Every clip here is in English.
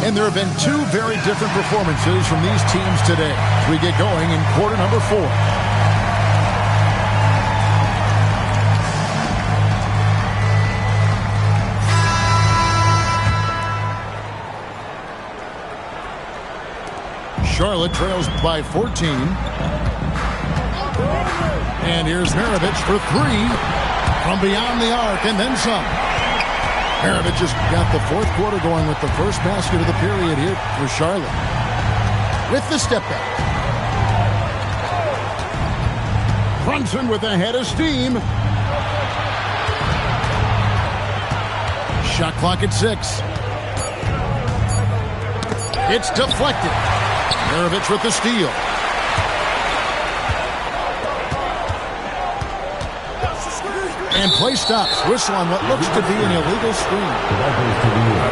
And there have been two very different performances from these teams today as we get going in quarter number 4. Charlotte trails by 14. And here's Maravich for 3 from beyond the arc and then some. Maravich just got the fourth quarter going with the first basket of the period here for Charlotte. With the step back. Brunson with a head of steam. Shot clock at 6. It's deflected. Maravich with the steal. And play stops. Whistle on what looks to be an illegal screen.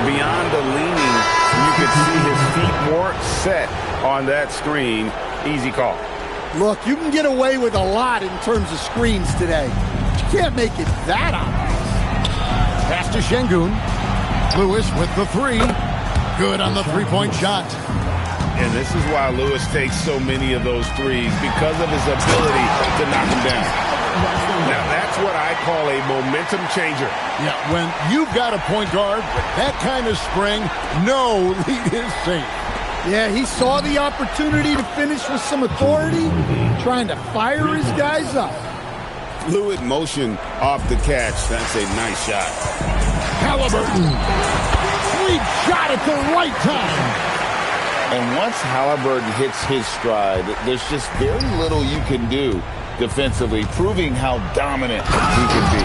Beyond the leaning, you could see his feet more set on that screen. Easy call. Look, you can get away with a lot in terms of screens today. But you can't make it that obvious. Pass to Şengün. Lewis with the 3. Good on the three-point shot. And this is why Lewis takes so many of those threes, because of his ability to knock them down. Now, that's what I call a momentum changer. Yeah, when you've got a point guard with that kind of spring, no lead is safe. Yeah, he saw the opportunity to finish with some authority, trying to fire his guys up. Fluid motion off the catch. That's a nice shot. Halliburton. Sweet shot at the right time. And once Halliburton hits his stride, there's just very little you can do defensively, proving how dominant he can be.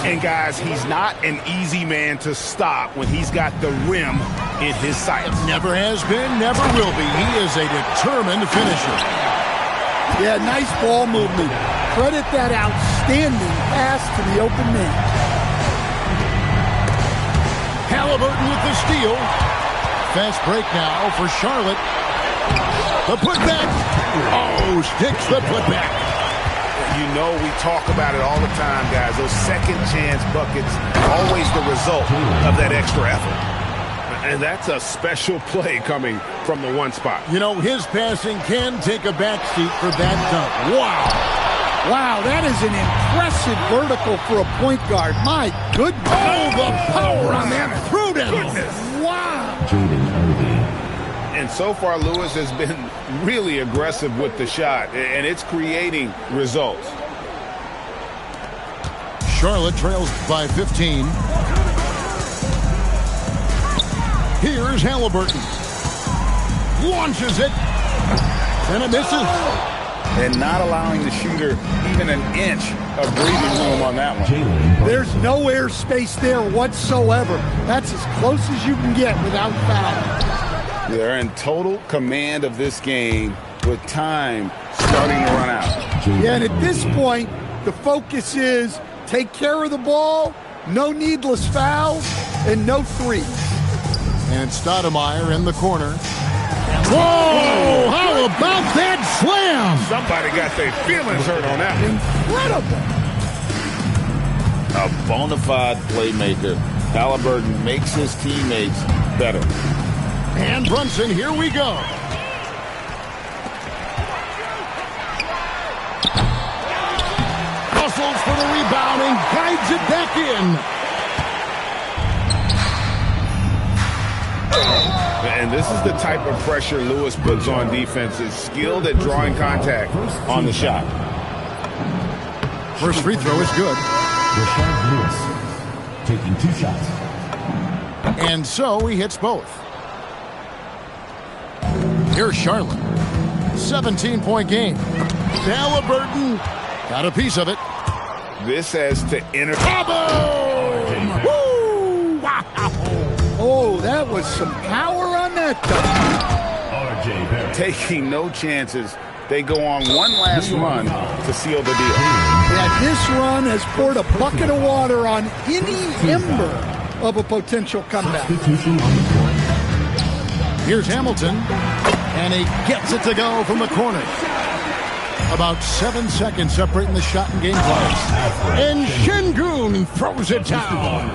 And guys, he's not an easy man to stop when he's got the rim in his sights. Never has been, never will be. He is a determined finisher. Yeah, nice ball movement. Credit that outstanding pass to the open man. Halliburton with the steal. Fast break now for Charlotte. The putback. Oh, sticks the putback. You know we talk about it all the time, guys. Those second chance buckets, always the result of that extra effort. And that's a special play coming from the one spot. You know, his passing can take a backseat for that dunk. Wow. Wow, that is an impressive vertical for a point guard. My goodness. Oh, the power on that throwdown. Wow. And so far, Lewis has been really aggressive with the shot, and it's creating results. Charlotte trails by 15. Here's Halliburton. Launches it. And it misses. And not allowing the shooter even an inch of breathing room on that one. There's no air space there whatsoever. That's as close as you can get without foul. They're in total command of this game with time starting to run out. Yeah, and at this point, the focus is take care of the ball, no needless fouls, and no threes. And Stoudemire in the corner. Whoa! How about that slam? Somebody got their feelings hurt on that one. Incredible. A bona fide playmaker. Halliburton makes his teammates better. And Brunson, here we go. Hustles for the rebound and guides it back in. And this is the type of pressure Lewis puts on defense. Is skilled at drawing contact on the shot. First free throw is good. Rashard Lewis taking 2 shots. And so he hits both. Here's Charlotte. 17-point game. Halliburton got a piece of it. This has to enter. Boom! Woo! Wow! Oh, that was some power on that dunk. R.J. Barrett. Taking no chances. They go on one last run to seal the deal. Yeah, this run has poured a bucket of water on any ember of a potential comeback. Substitution on the court. Here's Hamilton, and he gets it to go from the corner. About 7 seconds separating the shot and game clock. And Şengün throws it down.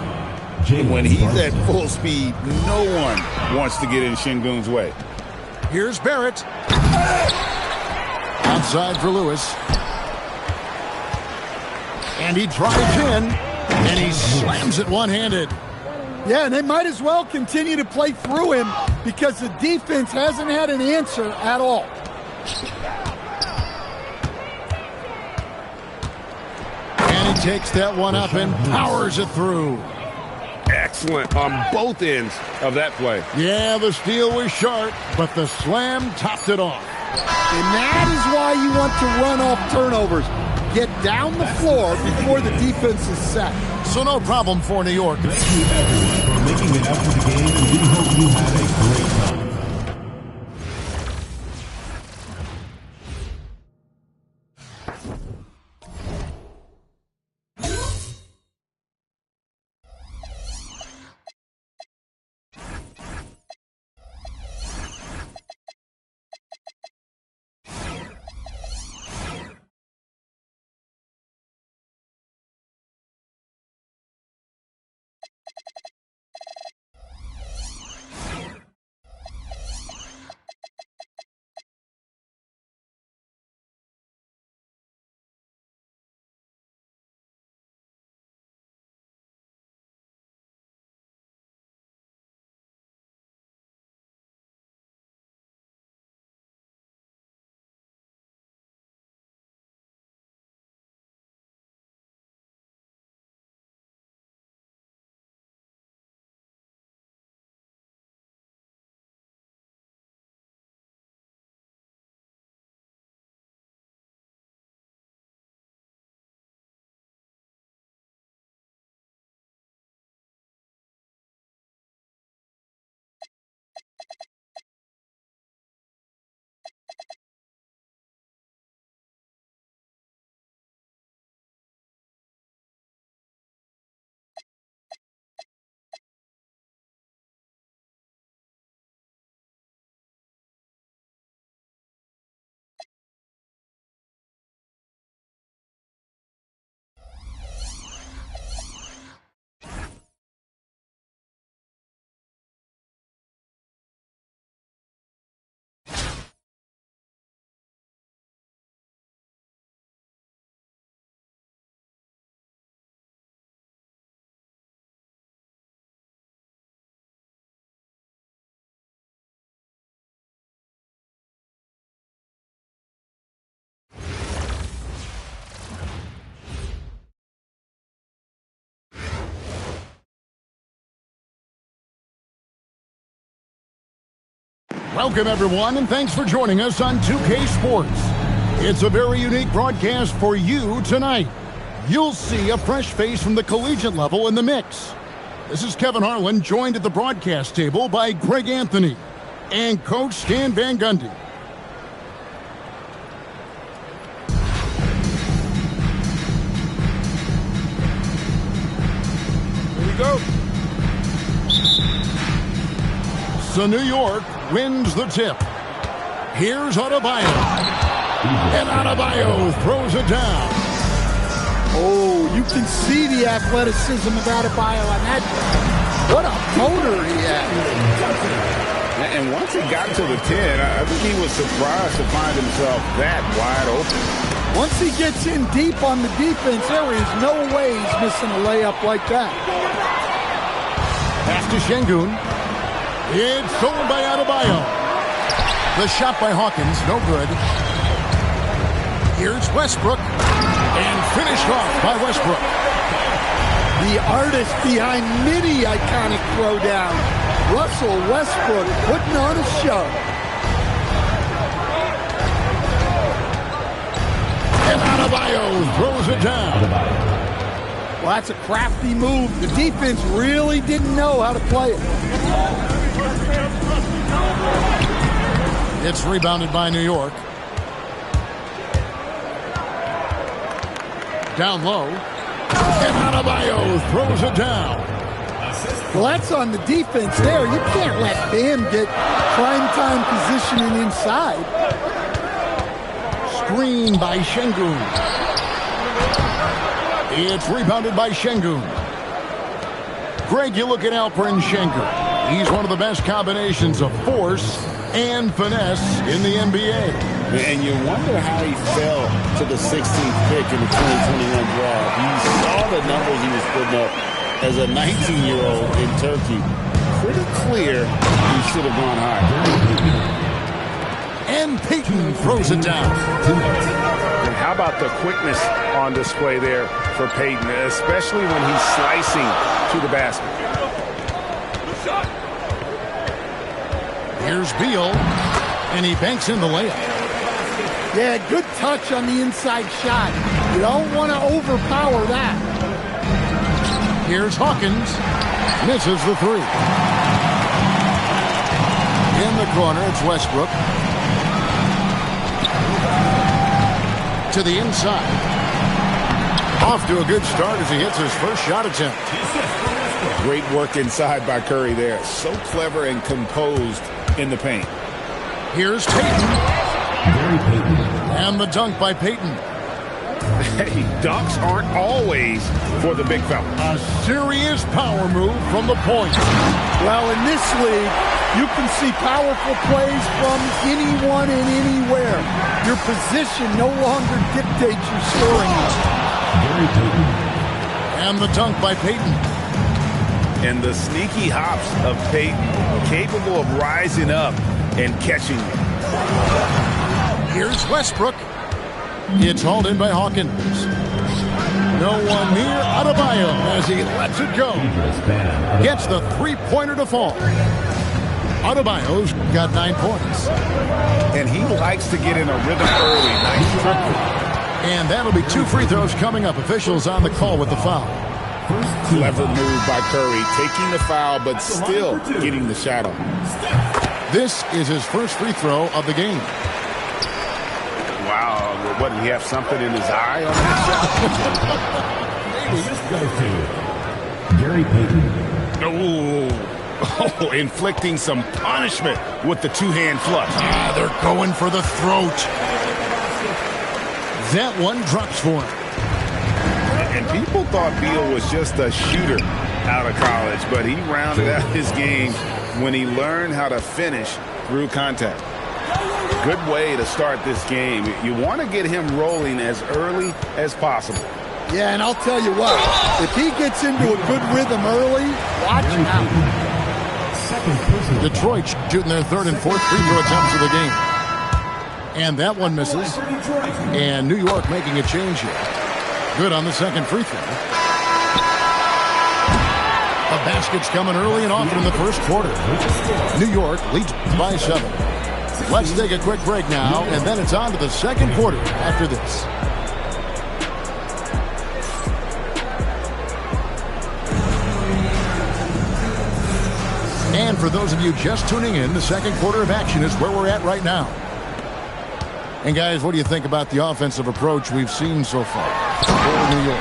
When he's at full speed, no one wants to get in Şengün's way. Here's Barrett. Outside for Lewis. And he drives in, and he slams it one-handed. Yeah, and they might as well continue to play through him because the defense hasn't had an answer at all. And he takes that one up and powers it through. Excellent on both ends of that play. Yeah, the steal was sharp, but the slam topped it off. And that is why you want to run off turnovers. Get down the floor before the defense is set. So no problem for New York. Thank you, everyone, for making it out to the game, and we hope you had a great time. Welcome, everyone, and thanks for joining us on 2K Sports. It's a very unique broadcast for you tonight. You'll see a fresh face from the collegiate level in the mix. This is Kevin Harlan, joined at the broadcast table by Greg Anthony and Coach Stan Van Gundy. Here we go. So New York wins the tip. Here's Adebayo. And Adebayo throws it down. Oh, you can see the athleticism of Adebayo on that. What a motor he had. And once he got to the 10, I think he was surprised to find himself that wide open. Once he gets in deep on the defense, there is no way he's missing a layup like that. Pass to Şengün. It's stolen by Adebayo. The shot by Hawkins, no good. Here's Westbrook. And finished off by Westbrook. The artist behind many iconic throwdowns, Russell Westbrook, putting on a show. And Adebayo throws it down. Well, that's a crafty move. The defense really didn't know how to play it. It's rebounded by New York. Down low. And Adebayo throws it down. Well, that's on the defense there. You can't let Bam get prime-time positioning inside. Screen by Şengün. It's rebounded by Şengün. Greg, you look at Alperen Schenker. He's one of the best combinations of force and finesse in the NBA. And you wonder how he fell to the 16th pick in the 2021 draft. You saw the numbers he was putting up as a 19-year-old in Turkey. Pretty clear he should have gone higher. And Payton throws it down. And how about the quickness on display there for Payton, especially when he's slicing to the basket. Here's Beal, and he banks in the layup. Yeah, good touch on the inside shot. You don't want to overpower that. Here's Hawkins. Misses the three. In the corner, it's Westbrook. To the inside. Off to a good start as he hits his first shot attempt. Great work inside by Curry there. So clever and composed in the paint. Here's Payton. And the dunk by Payton. Hey, dunks aren't always for the big fella. A serious power move from the point. Well, in this league, you can see powerful plays from anyone and anywhere. Your position no longer dictates your scoring. And the dunk by Payton. And the sneaky hops of Payton, capable of rising up and catching it. Here's Westbrook. It's hauled in by Hawkins. No one near Adebayo as he lets it go. Gets the three-pointer to fall. Adebayo's got 9 points. And he likes to get in a rhythm early. Nice triple. And that'll be 2 free throws coming up. Officials on the call with the foul. Clever move by Curry, taking the foul, but still getting the shot off. This is his first free throw of the game. Wow, what, did he have something in his eye on that shot? Gary Payton. Oh, inflicting some punishment with the two-hand flush. They're going for the throat. That one drops for him. And people thought Beal was just a shooter out of college, but he rounded out his game when he learned how to finish through contact. Good way to start this game. You want to get him rolling as early as possible. Yeah, and I'll tell you what, if he gets into a good rhythm early, watch out. Detroit shooting their third and fourth free throw attempts of the game. And that one misses. And New York making a change here. Good on the second free throw. The basket's coming early and often in the first quarter. New York leads by 7. Let's take a quick break now, and then it's on to the second quarter after this. And for those of you just tuning in, the second quarter of action is where we're at right now. And guys, what do you think about the offensive approach we've seen so far for New York?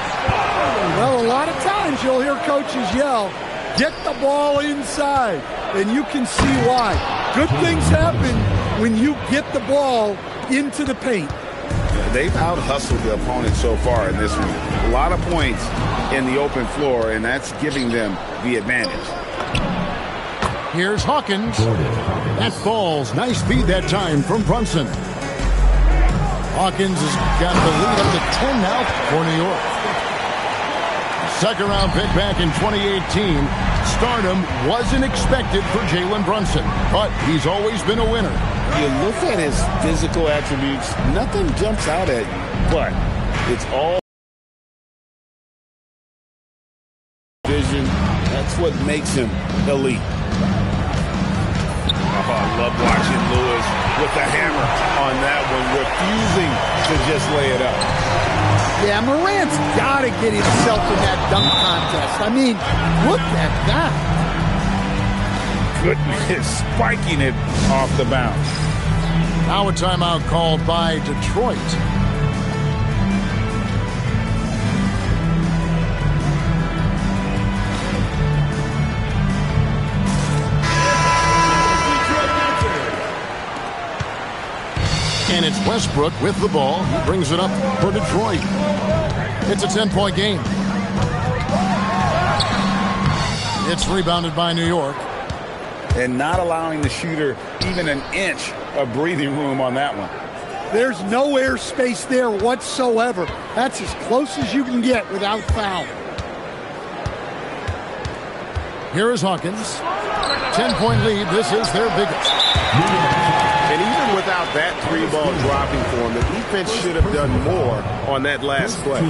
Well, a lot of times you'll hear coaches yell, get the ball inside, and you can see why. Good things happen when you get the ball into the paint. They've out-hustled the opponent so far in this one. A lot of points in the open floor, and that's giving them the advantage. Here's Hawkins. That falls. Nice feed that time from Brunson. Hawkins has got the lead up to 10 now for New York. Second round pick back in 2018. Stardom wasn't expected for Jalen Brunson, but he's always been a winner. You look at his physical attributes, nothing jumps out at you, but it's all vision. That's what makes him elite. Oh, I love watching Lewis with the hammer on that one, refusing to just lay it up. Yeah, Morant's got to get himself in that dunk contest. I mean, look at that. Goodness, spiking it off the bounce. Now a timeout called by Detroit. And it's Westbrook with the ball. He brings it up for Detroit. It's a 10-point game. It's rebounded by New York. And not allowing the shooter even an inch of breathing room on that one. There's no air space there whatsoever. That's as close as you can get without foul. Here is Hawkins. 10-point lead. This is their biggest. And even without that three-ball dropping for him, the defense should have done more on that last play.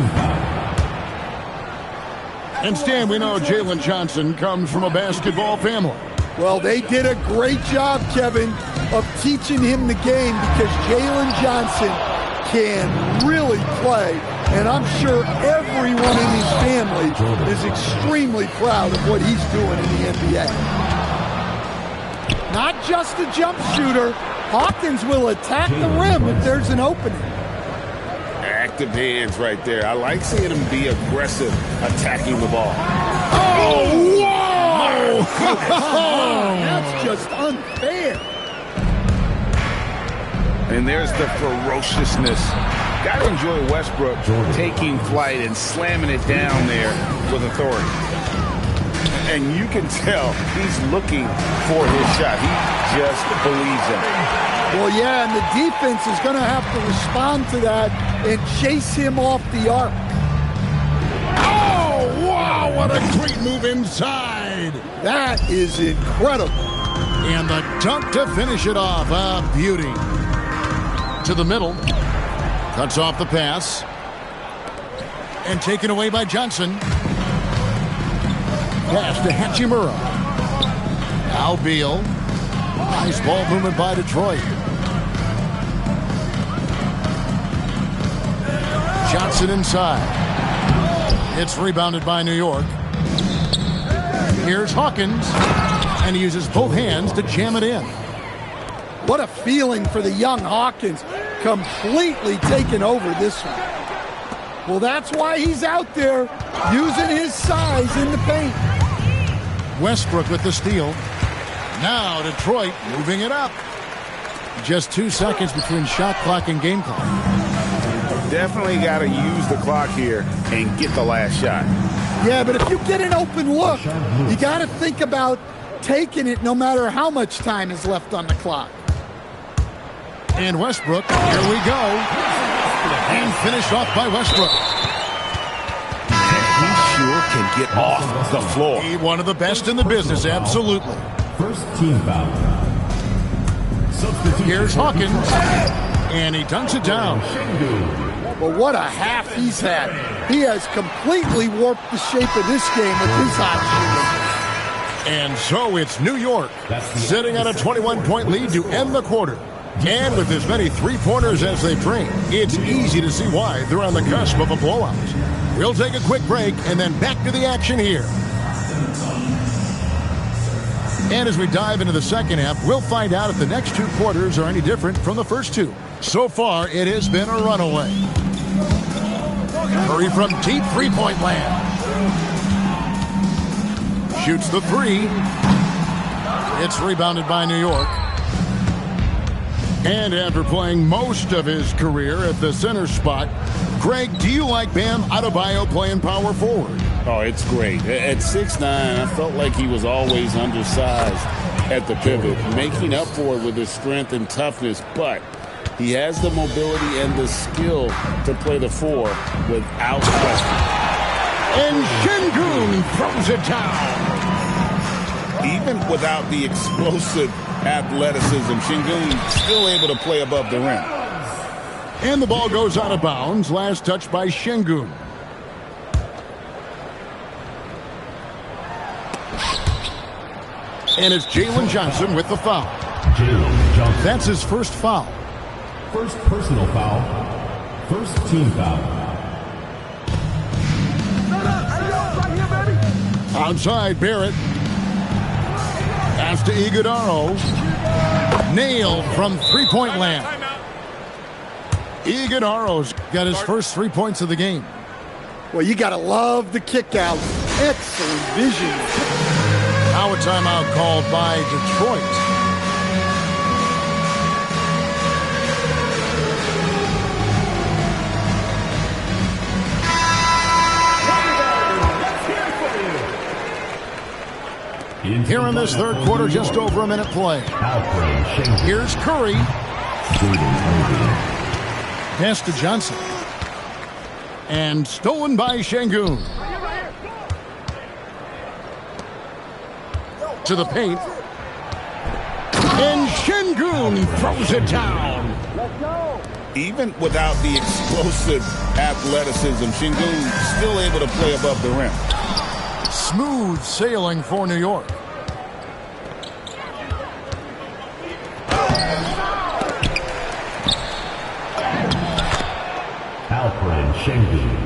And Stan, we know Jalen Johnson comes from a basketball family. Well, they did a great job, Kevin, of teaching him the game because Jalen Johnson can really play. And I'm sure everyone in his family is extremely proud of what he's doing in the NBA. Not just a jump shooter. Hawkins will attack the rim if there's an opening. Active hands right there. I like seeing him be aggressive attacking the ball. Oh, whoa! That's just unfair. And there's the ferociousness. Got to enjoy Westbrook taking flight and slamming it down there with authority. And you can tell he's looking for his shot. He just believes in it. Well, yeah, and the defense is going to have to respond to that and chase him off the arc. Oh, wow, what a great move inside. That is incredible. And the dunk to finish it off. A beauty. To the middle. Cuts off the pass. And taken away by Johnson. Pass to Hachimura. Now Beal. Nice ball movement by Detroit. Johnson inside. It's rebounded by New York. Here's Hawkins. And he uses both hands to jam it in. What a feeling for the young Hawkins. Completely taken over this one. Well, that's why he's out there using his size in the paint. Westbrook with the steal. Now Detroit moving it up. Just 2 seconds between shot clock and game clock. Definitely got to use the clock here and get the last shot. Yeah, but if you get an open look, you got to think about taking it no matter how much time is left on the clock. And Westbrook, here we go. And finished off by Westbrook. He sure can get off the floor. One of the best in the business, absolutely. First team foul. Here's Hawkins. And he dunks it down. Well, what a half he's had. He has completely warped the shape of this game with his hot shooting. And so it's New York sitting on a 21-point lead to end the quarter. And with as many three-pointers as they bring, it's easy to see why they're on the cusp of a blowout. We'll take a quick break and then back to the action here. And as we dive into the second half, we'll find out if the next 2 quarters are any different from the first 2. So far, it has been a runaway. Curry from deep three-point land. Shoots the 3. It's rebounded by New York. And after playing most of his career at the center spot, Greg, do you like Bam Adebayo playing power forward? Oh, it's great. At 6'9", I felt like he was always undersized at the pivot, making up for it with his strength and toughness, but he has the mobility and the skill to play the 4 without question. And Şengün throws it down. Even without the explosive athleticism, Şengün still able to play above the rim. And the ball goes out of bounds. Last touch by Şengün. And it's Jalen Johnson with the foul. Jalen Johnson. That's his first foul. First personal foul. First team foul. Outside Barrett. Pass to Iguodaro. Nailed from three-point land. Iguodaro's got his first 3 points of the game. Well, you got to love the kick out. Excellent vision. Now a timeout called by Detroit. Here in this third quarter, just over a minute play. Here's Curry. Pass to Johnson. And stolen by Şengün. To the paint. And Şengün throws it down. Even without the explosive athleticism, Şengün still able to play above the rim. Smooth sailing for New York. Alperen Şengün.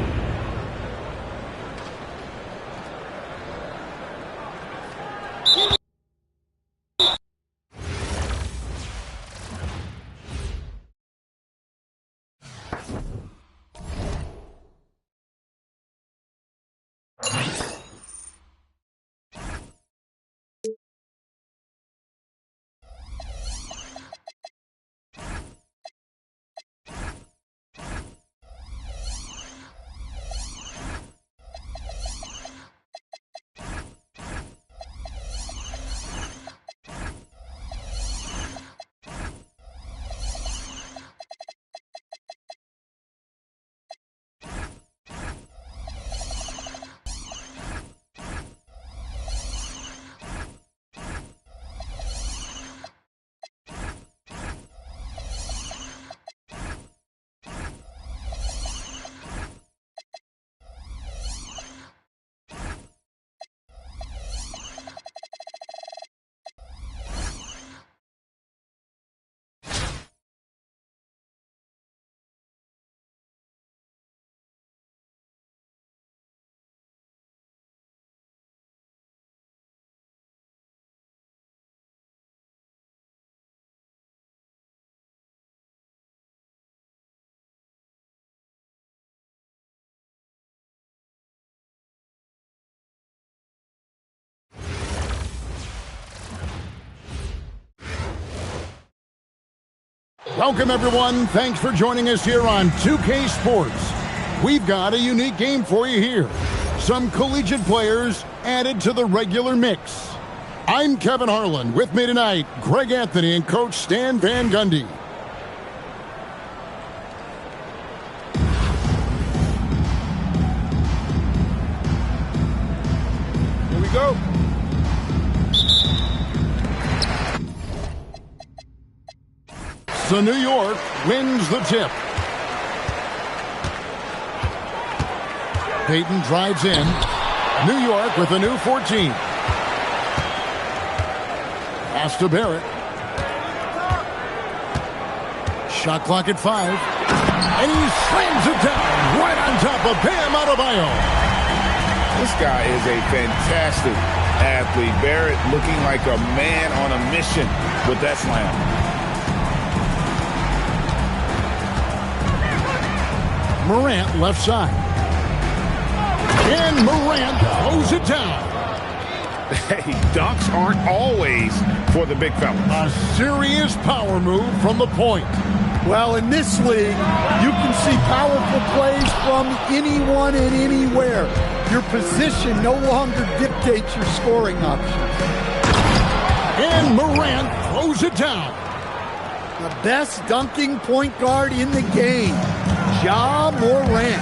Welcome, everyone. Thanks for joining us here on 2K Sports. We've got a unique game for you here. Some collegiate players added to the regular mix. I'm Kevin Harlan. With me tonight, Greg Anthony and Coach Stan Van Gundy. Here we go. So New York wins the tip. Payton drives in. New York with a new 14. Pass to Barrett. Shot clock at 5. And he slams it down right on top of Bam Adebayo. This guy is a fantastic athlete. Barrett looking like a man on a mission with that slam. Morant left side. And Morant throws it down. Hey, dunks aren't always for the big fella. A serious power move from the point. Well, in this league, you can see powerful plays from anyone and anywhere. Your position no longer dictates your scoring options. And Morant throws it down. The best dunking point guard in the game, Ja Morant.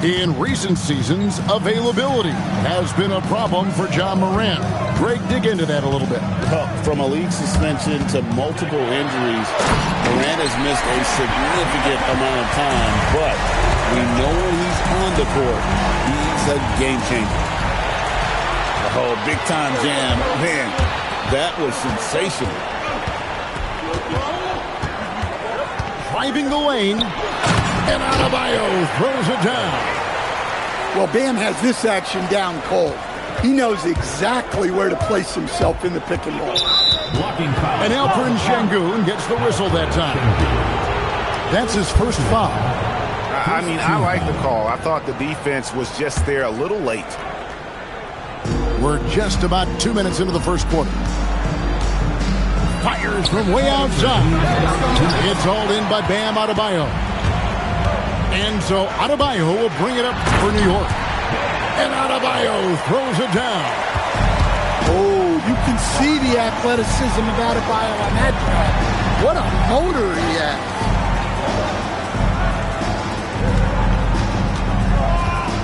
In recent seasons, availability has been a problem for Ja Morant. Greg, dig into that a little bit. From a league suspension to multiple injuries, Morant has missed a significant amount of time, but we know when he's on the court, he's a game changer. Oh, big time jam. Man, that was sensational. Driving the lane, and Adebayo throws it down. Well, Bam has this action down cold. He knows exactly where to place himself in the pick and roll. Blocking foul. And Alperen Şengün gets the whistle that time. That's his first foul. I mean, I like the call. I thought the defense was just there a little late. We're just about 2 minutes into the first quarter. Fires from way outside. It's hauled in by Bam Adebayo. And so Adebayo will bring it up for New York. And Adebayo throws it down. see the athleticism of Adebayo on that drive. What a motor he has.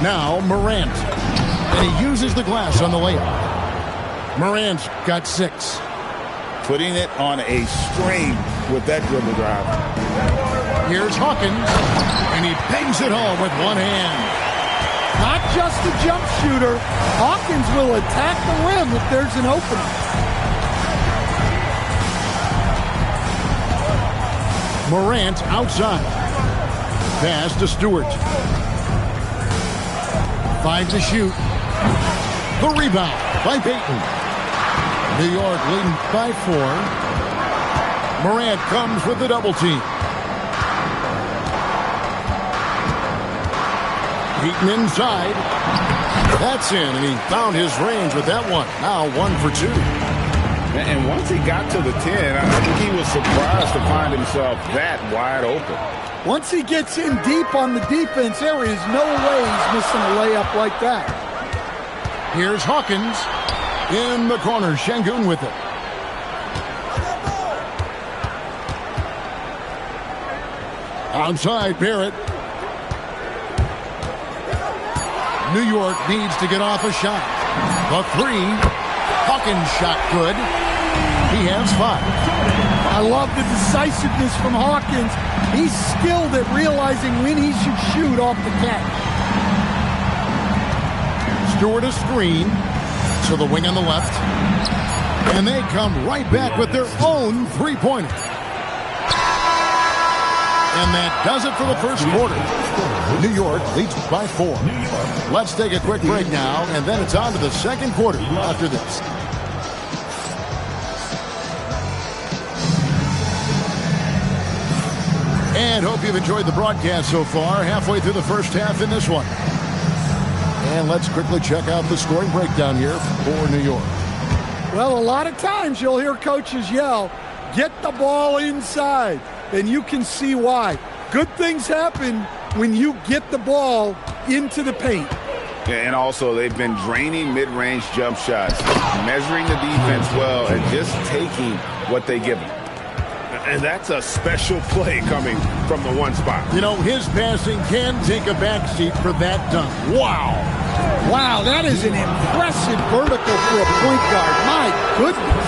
Now Morant. And he uses the glass on the layup. Morant's got 6. Putting it on a string with that dribble drive. Here's Hawkins. And he bangs it home with one hand. Not just a jump shooter. Hawkins will attack the rim if there's an opening. Morant outside. Pass to Stewart. 5 to shoot. The rebound by Payton. New York leading by 4. Morant comes with the double team. Payton inside. That's in, and he found his range with that one. Now 1 for 2. And once he got to the 10, I think he was surprised to find himself that wide open. Once he gets in deep on the defense, there is no way he's missing a layup like that. Here's Hawkins in the corner. Şengün with it. Outside, Barrett. New York needs to get off a shot. The 3. Hawkins shot good. He has 5. I love the decisiveness from Hawkins. He's skilled at realizing when he should shoot off the catch. Stewart a screen to the wing on the left. And they come right back with their own three-pointer. And that does it for the first quarter. New York leads by 4. Let's take a quick break now, and then it's on to the second quarter after this. And hope you've enjoyed the broadcast so far. Halfway through the first half in this one. And let's quickly check out the scoring breakdown here for New York. Well, a lot of times you'll hear coaches yell, get the ball inside. And you can see why. Good things happen when you get the ball into the paint. Yeah, and also they've been draining mid-range jump shots, measuring the defense well, and just taking what they give them. And that's a special play coming from the one spot. You know, his passing can take a backseat for that dunk. Wow. Wow, that is an impressive vertical for a point guard. My goodness.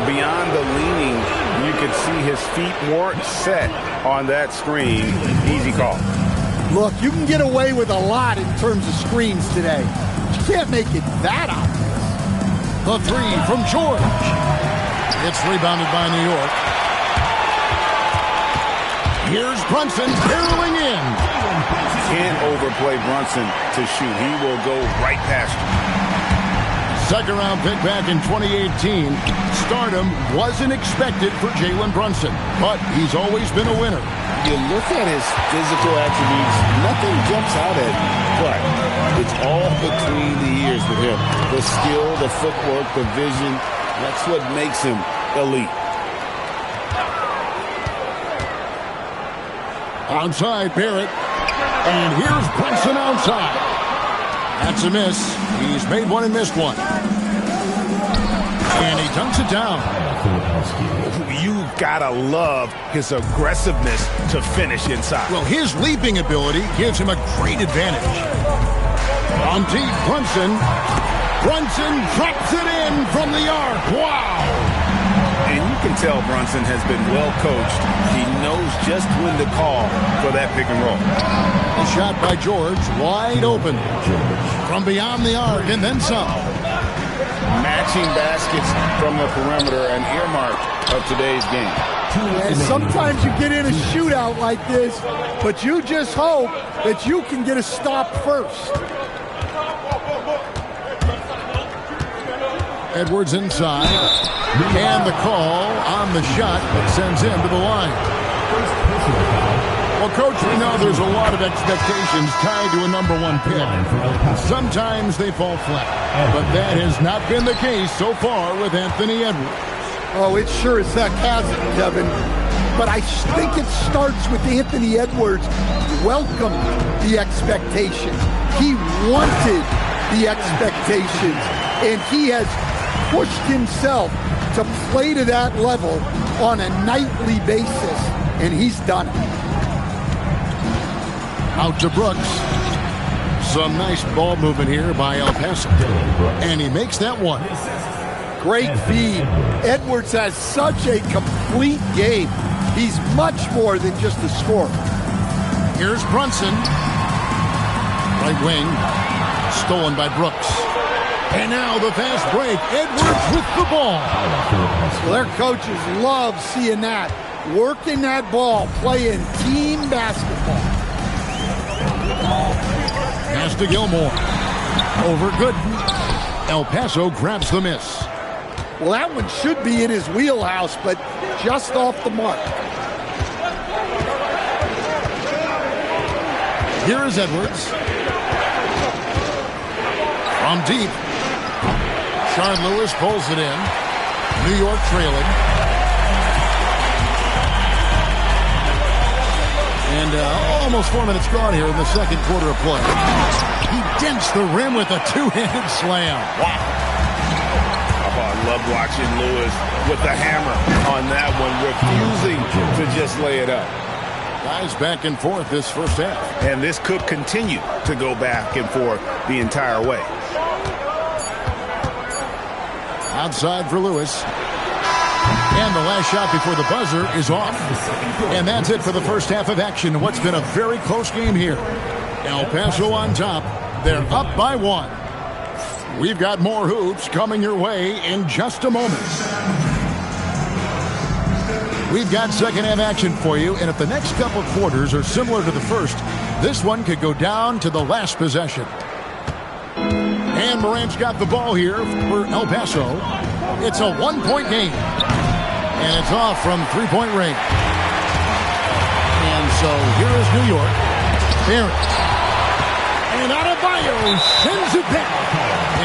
Beyond the leaning, you could see his feet weren't set on that screen. Easy call. Look, you can get away with a lot in terms of screens today. You can't make it that obvious. The 3 from George. It's rebounded by New York. Here's Brunson barreling in. Can't overplay Brunson to shoot. He will go right past you. Second round pick back in 2018. Stardom wasn't expected for Jalen Brunson, but he's always been a winner. You look at his physical attributes, nothing jumps out at him, but it's all between the ears with him. The skill, the footwork, the vision, that's what makes him elite. Outside, Barrett. And here's Brunson outside. That's a miss. He's made one and missed one. And he dunks it down. You gotta love his aggressiveness to finish inside. Well, his leaping ability gives him a great advantage. On deep, Brunson. Brunson drops it in from the arc. Wow. And you can tell Brunson has been well coached. He knows just when to call for that pick and roll. A shot by George, wide open. From beyond the arc, and then some. Matching baskets from the perimeter, an earmark of today's game. And sometimes you get in a shootout like this, but you just hope that you can get a stop first. Edwards inside. And the call on the shot that sends him to the line. Well, Coach, we know there's a lot of expectations tied to a number 1 pick. Sometimes they fall flat, but that has not been the case so far with Anthony Edwards. Oh, it sure is sarcasm, Devin. But I think it starts with Anthony Edwards welcomed the expectations. He wanted the expectations, and he has pushed himself to play to that level on a nightly basis, and he's done it. Out to Brooks. Some nice ball movement here by El Paso. And he makes that one. Great feed. Edwards has such a complete game. He's much more than just a scorer. Here's Brunson. Right wing. Stolen by Brooks. And now the fast break. Edwards with the ball. Well, their coaches love seeing that. Working that ball. Playing team basketball. Pass to Gilmore. Over Gooden. El Paso grabs the miss. Well, that one should be in his wheelhouse, but just off the mark. Here is Edwards. From deep. Sean Lewis pulls it in. New York trailing. And almost 4 minutes gone here in the second quarter of play. He dents the rim with a two-handed slam. Wow. I love watching Lewis with the hammer on that one, refusing to just lay it up. Guys back and forth this first half. And this could continue to go back and forth the entire way. Outside for Lewis. And the last shot before the buzzer is off. And that's it for the first half of action. What's been a very close game here. El Paso on top. They're up by 1. We've got more hoops coming your way in just a moment. We've got second half action for you, and if the next couple of quarters are similar to the first, this one could go down to the last possession. And Morant's got the ball here for El Paso. It's a 1-point game. And it's off from three-point range. And so here is New York. Barrett. And Adebayo sends it back.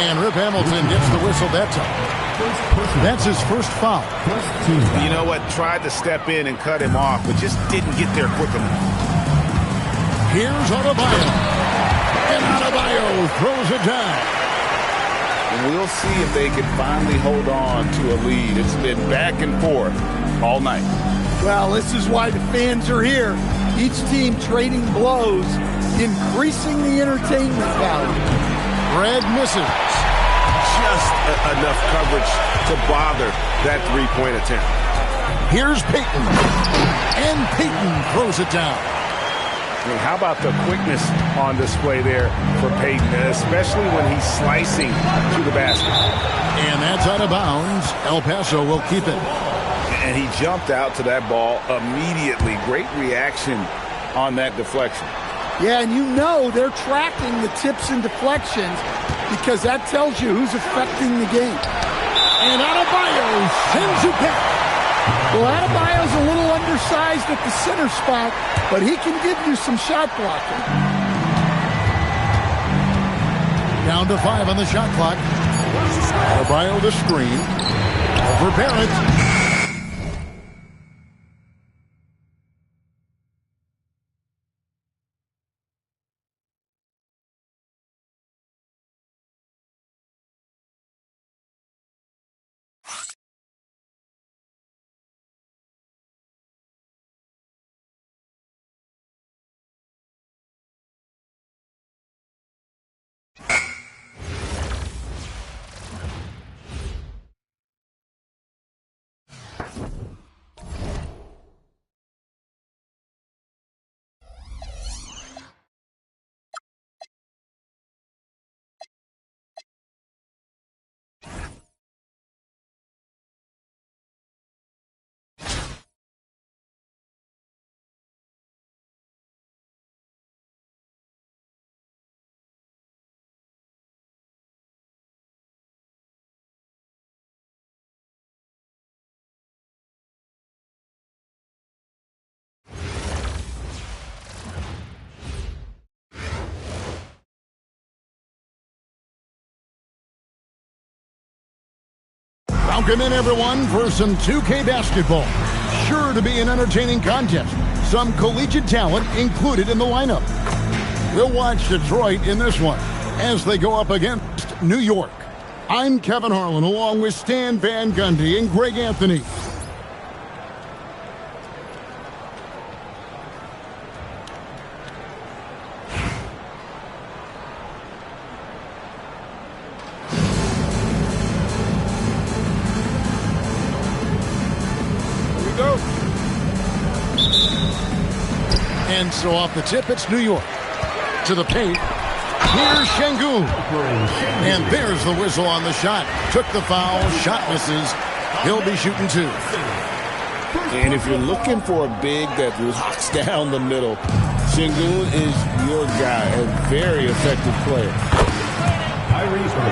And Rip Hamilton gets the whistle that time. That's his first foul. You know what? Tried to step in and cut him off, but just didn't get there quick enough. Here's Adebayo. And Adebayo throws it down. We'll see if they can finally hold on to a lead. It's been back and forth all night. Well, this is why the fans are here. Each team trading blows, increasing the entertainment value. Red misses. Just enough coverage to bother that three-point attempt. Here's Payton. And Payton throws it down. I mean, how about the quickness on display there for Payton, especially when he's slicing to the basket. And that's out of bounds. El Paso will keep it. And he jumped out to that ball immediately. Great reaction on that deflection. Yeah, and you know they're tracking the tips and deflections because that tells you who's affecting the game. And Adebayo sends it back. Well, Adebayo's a little undersized at the center spot, but he can give you some shot blocking. Down to 5 on the shot clock. Adebayo the screen. Over Barrett. Welcome in, everyone, for some 2K basketball. Sure to be an entertaining contest. Some collegiate talent included in the lineup. We'll watch Detroit in this one as they go up against New York. I'm Kevin Harlan, along with Stan Van Gundy and Greg Anthony. And so off the tip, it's New York. To the paint. Here's Şengün. And there's the whistle on the shot. Took the foul. Shot misses. He'll be shooting two. And if you're looking for a big that locks down the middle, Şengün is your guy. A very effective player.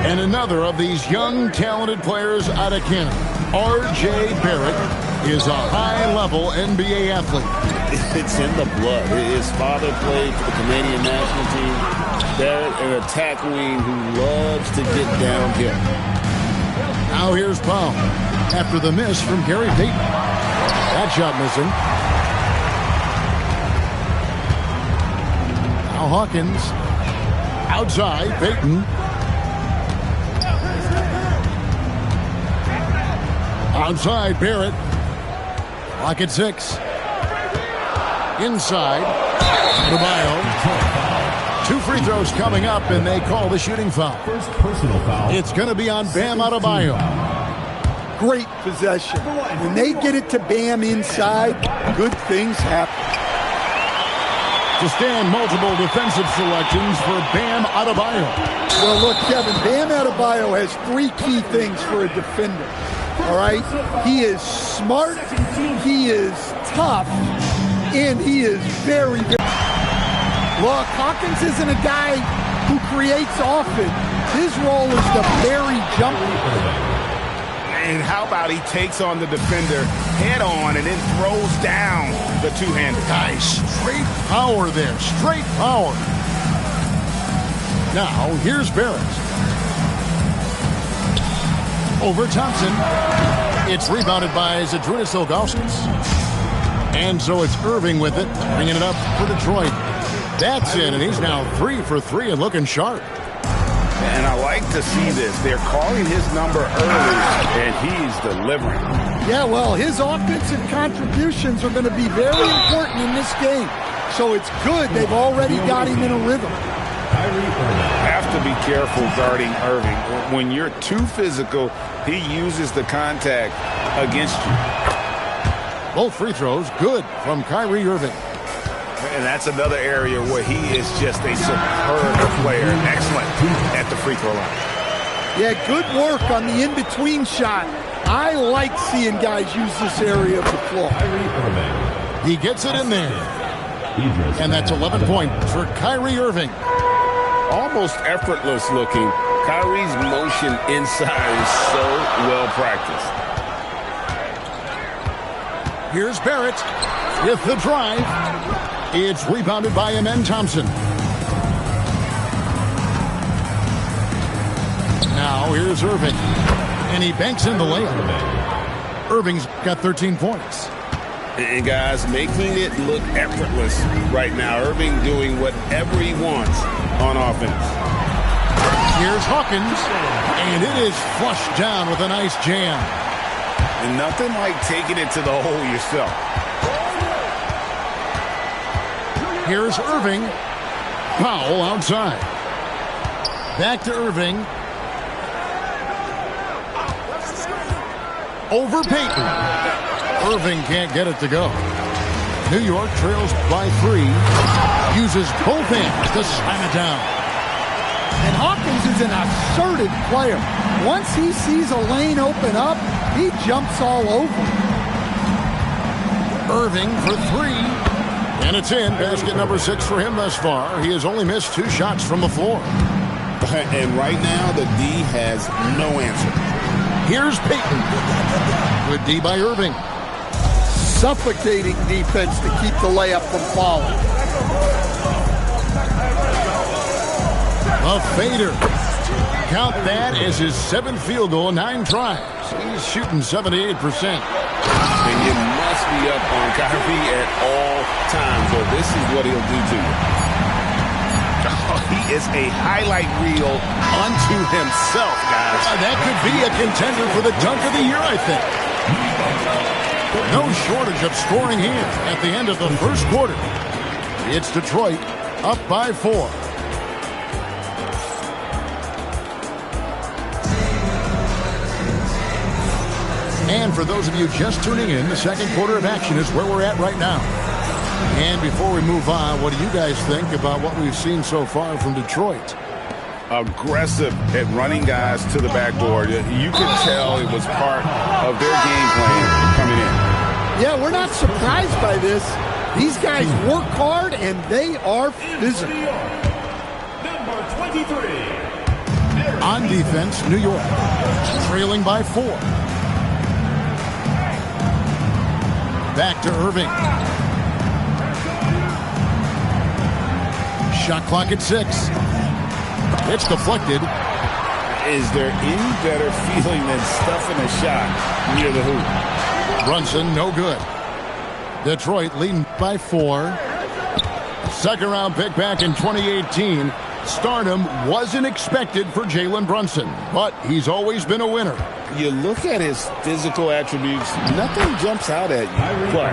And another of these young, talented players out of Canada, R.J. Barrett, is a high-level NBA athlete. It's in the blood. His father played for the Canadian national team. Barrett, an attack wing who loves to get downhill. Now here's Powell after the miss from Gary Payton. That shot missing. Now Hawkins outside. Payton. Outside Barrett. Clock at 6. Inside, Adebayo. 2 free throws coming up, and they call the shooting foul. First personal foul. It's going to be on Bam Adebayo. Great possession. When they get it to Bam inside, good things happen. To stand, multiple defensive selections for Bam Adebayo. Well, look, Kevin, Bam Adebayo has 3 key things for a defender. All right? He is smart, he is tough, and he is very, very... Look, Hawkins isn't a guy who creates offense. His role is to bury jumper. And how about he takes on the defender head on and then throws down the two-hander. Nice. Straight power there. Straight power. Now, here's Barrett. Over Thompson. It's rebounded by Zydrunas Ilgauskas. And so it's Irving with it, bringing it up for Detroit. That's in, and he's now 3 for 3 and looking sharp. And I like to see this. They're calling his number early, and he's delivering. Yeah, well, his offensive contributions are going to be very important in this game. So it's good they've already got him in a rhythm. Have to be careful guarding Irving. When you're too physical, he uses the contact against you. Both free throws good from Kyrie Irving. And that's another area where he is just a superb player. Excellent at the free throw line. Yeah, good work on the in-between shot. I like seeing guys use this area of the floor. He gets it in there. And that's 11 points for Kyrie Irving. Almost effortless looking. Kyrie's motion inside is so well practiced. Here's Barrett with the drive. It's rebounded by Amen Thompson. Now here's Irving. And he banks in the layup. Irving's got 13 points. And guys, making it look effortless right now. Irving doing whatever he wants on offense. Here's Hawkins. And it is flushed down with a nice jam. And nothing like taking it to the hole yourself. Here's Irving. Powell outside. Back to Irving. Over Payton. Irving can't get it to go. New York trails by 3. Uses both hands to slam it down. And Hawkins is an assertive player. Once he sees a lane open up, he jumps all over. Irving for 3. And it's in. Basket number 6 for him thus far. He has only missed 2 shots from the floor. And right now, the D has no answer. Here's Payton. Good D by Irving. Suffocating defense to keep the layup from falling. A fader. Count that as his 7th field goal, 9 tries. He's shooting 78%. And you must be up on Kyrie at all times, or this is what he'll do to you. He is a highlight reel unto himself, guys. That could be a contender for the dunk of the year, I think. No shortage of scoring here at the end of the first quarter. It's Detroit up by 4. And for those of you just tuning in, the second quarter of action is where we're at right now. And before we move on, what do you guys think about what we've seen so far from Detroit? Aggressive at running guys to the backboard. You could tell it was part of their game plan coming in. Yeah, we're not surprised by this. These guys work hard, and they are physical. Number 23. On defense, New York, trailing by 4. Back to Irving. Shot clock at 6. It's deflected. Is there any better feeling than stuffing a shot near the hoop? Brunson, no good. Detroit leading by 4. Second round pick back in 2018. Stardom wasn't expected for Jalen Brunson, but he's always been a winner. You look at his physical attributes, nothing jumps out at you, but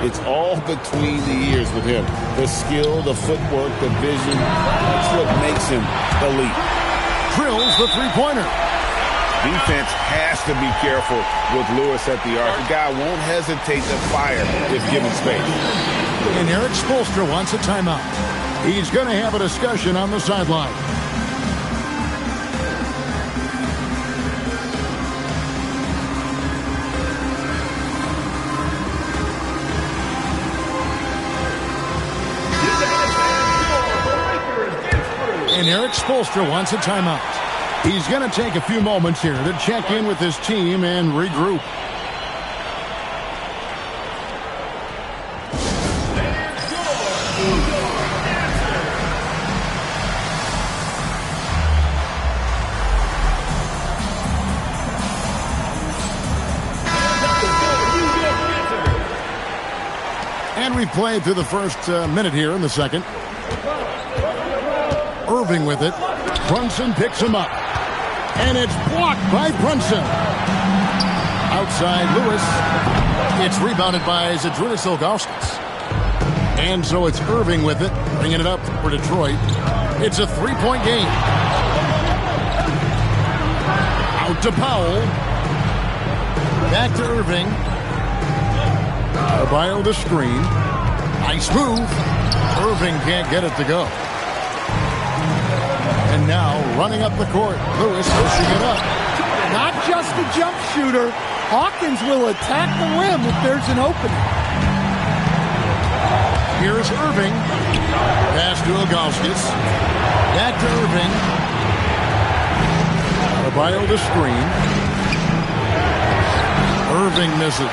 it's all between the ears with him. The skill, the footwork, the vision, that's what makes him elite. Drills the three-pointer. Defense has to be careful with Lewis at the arc. The guy won't hesitate to fire if given space. And Eric Spoelstra wants a timeout. He's going to have a discussion on the sideline. And Eric Spoelstra wants a timeout. He's going to take a few moments here to check in with his team and regroup. And we played through the first minute here in the second. Irving with it. Brunson picks him up. And it's blocked by Brunson. Outside Lewis. It's rebounded by Zydrunas Ilgauskas. And so it's Irving with it, bringing it up for Detroit. It's a three-point game. Out to Powell. Back to Irving. Adebayo the screen. Nice move. Irving can't get it to go. And now running up the court. Lewis pushing it up. Not just a jump shooter. Hawkins will attack the rim if there's an opening. Here's Irving. Pass to Ilgauskas. Back to Irving. Adebayo the screen. Irving misses.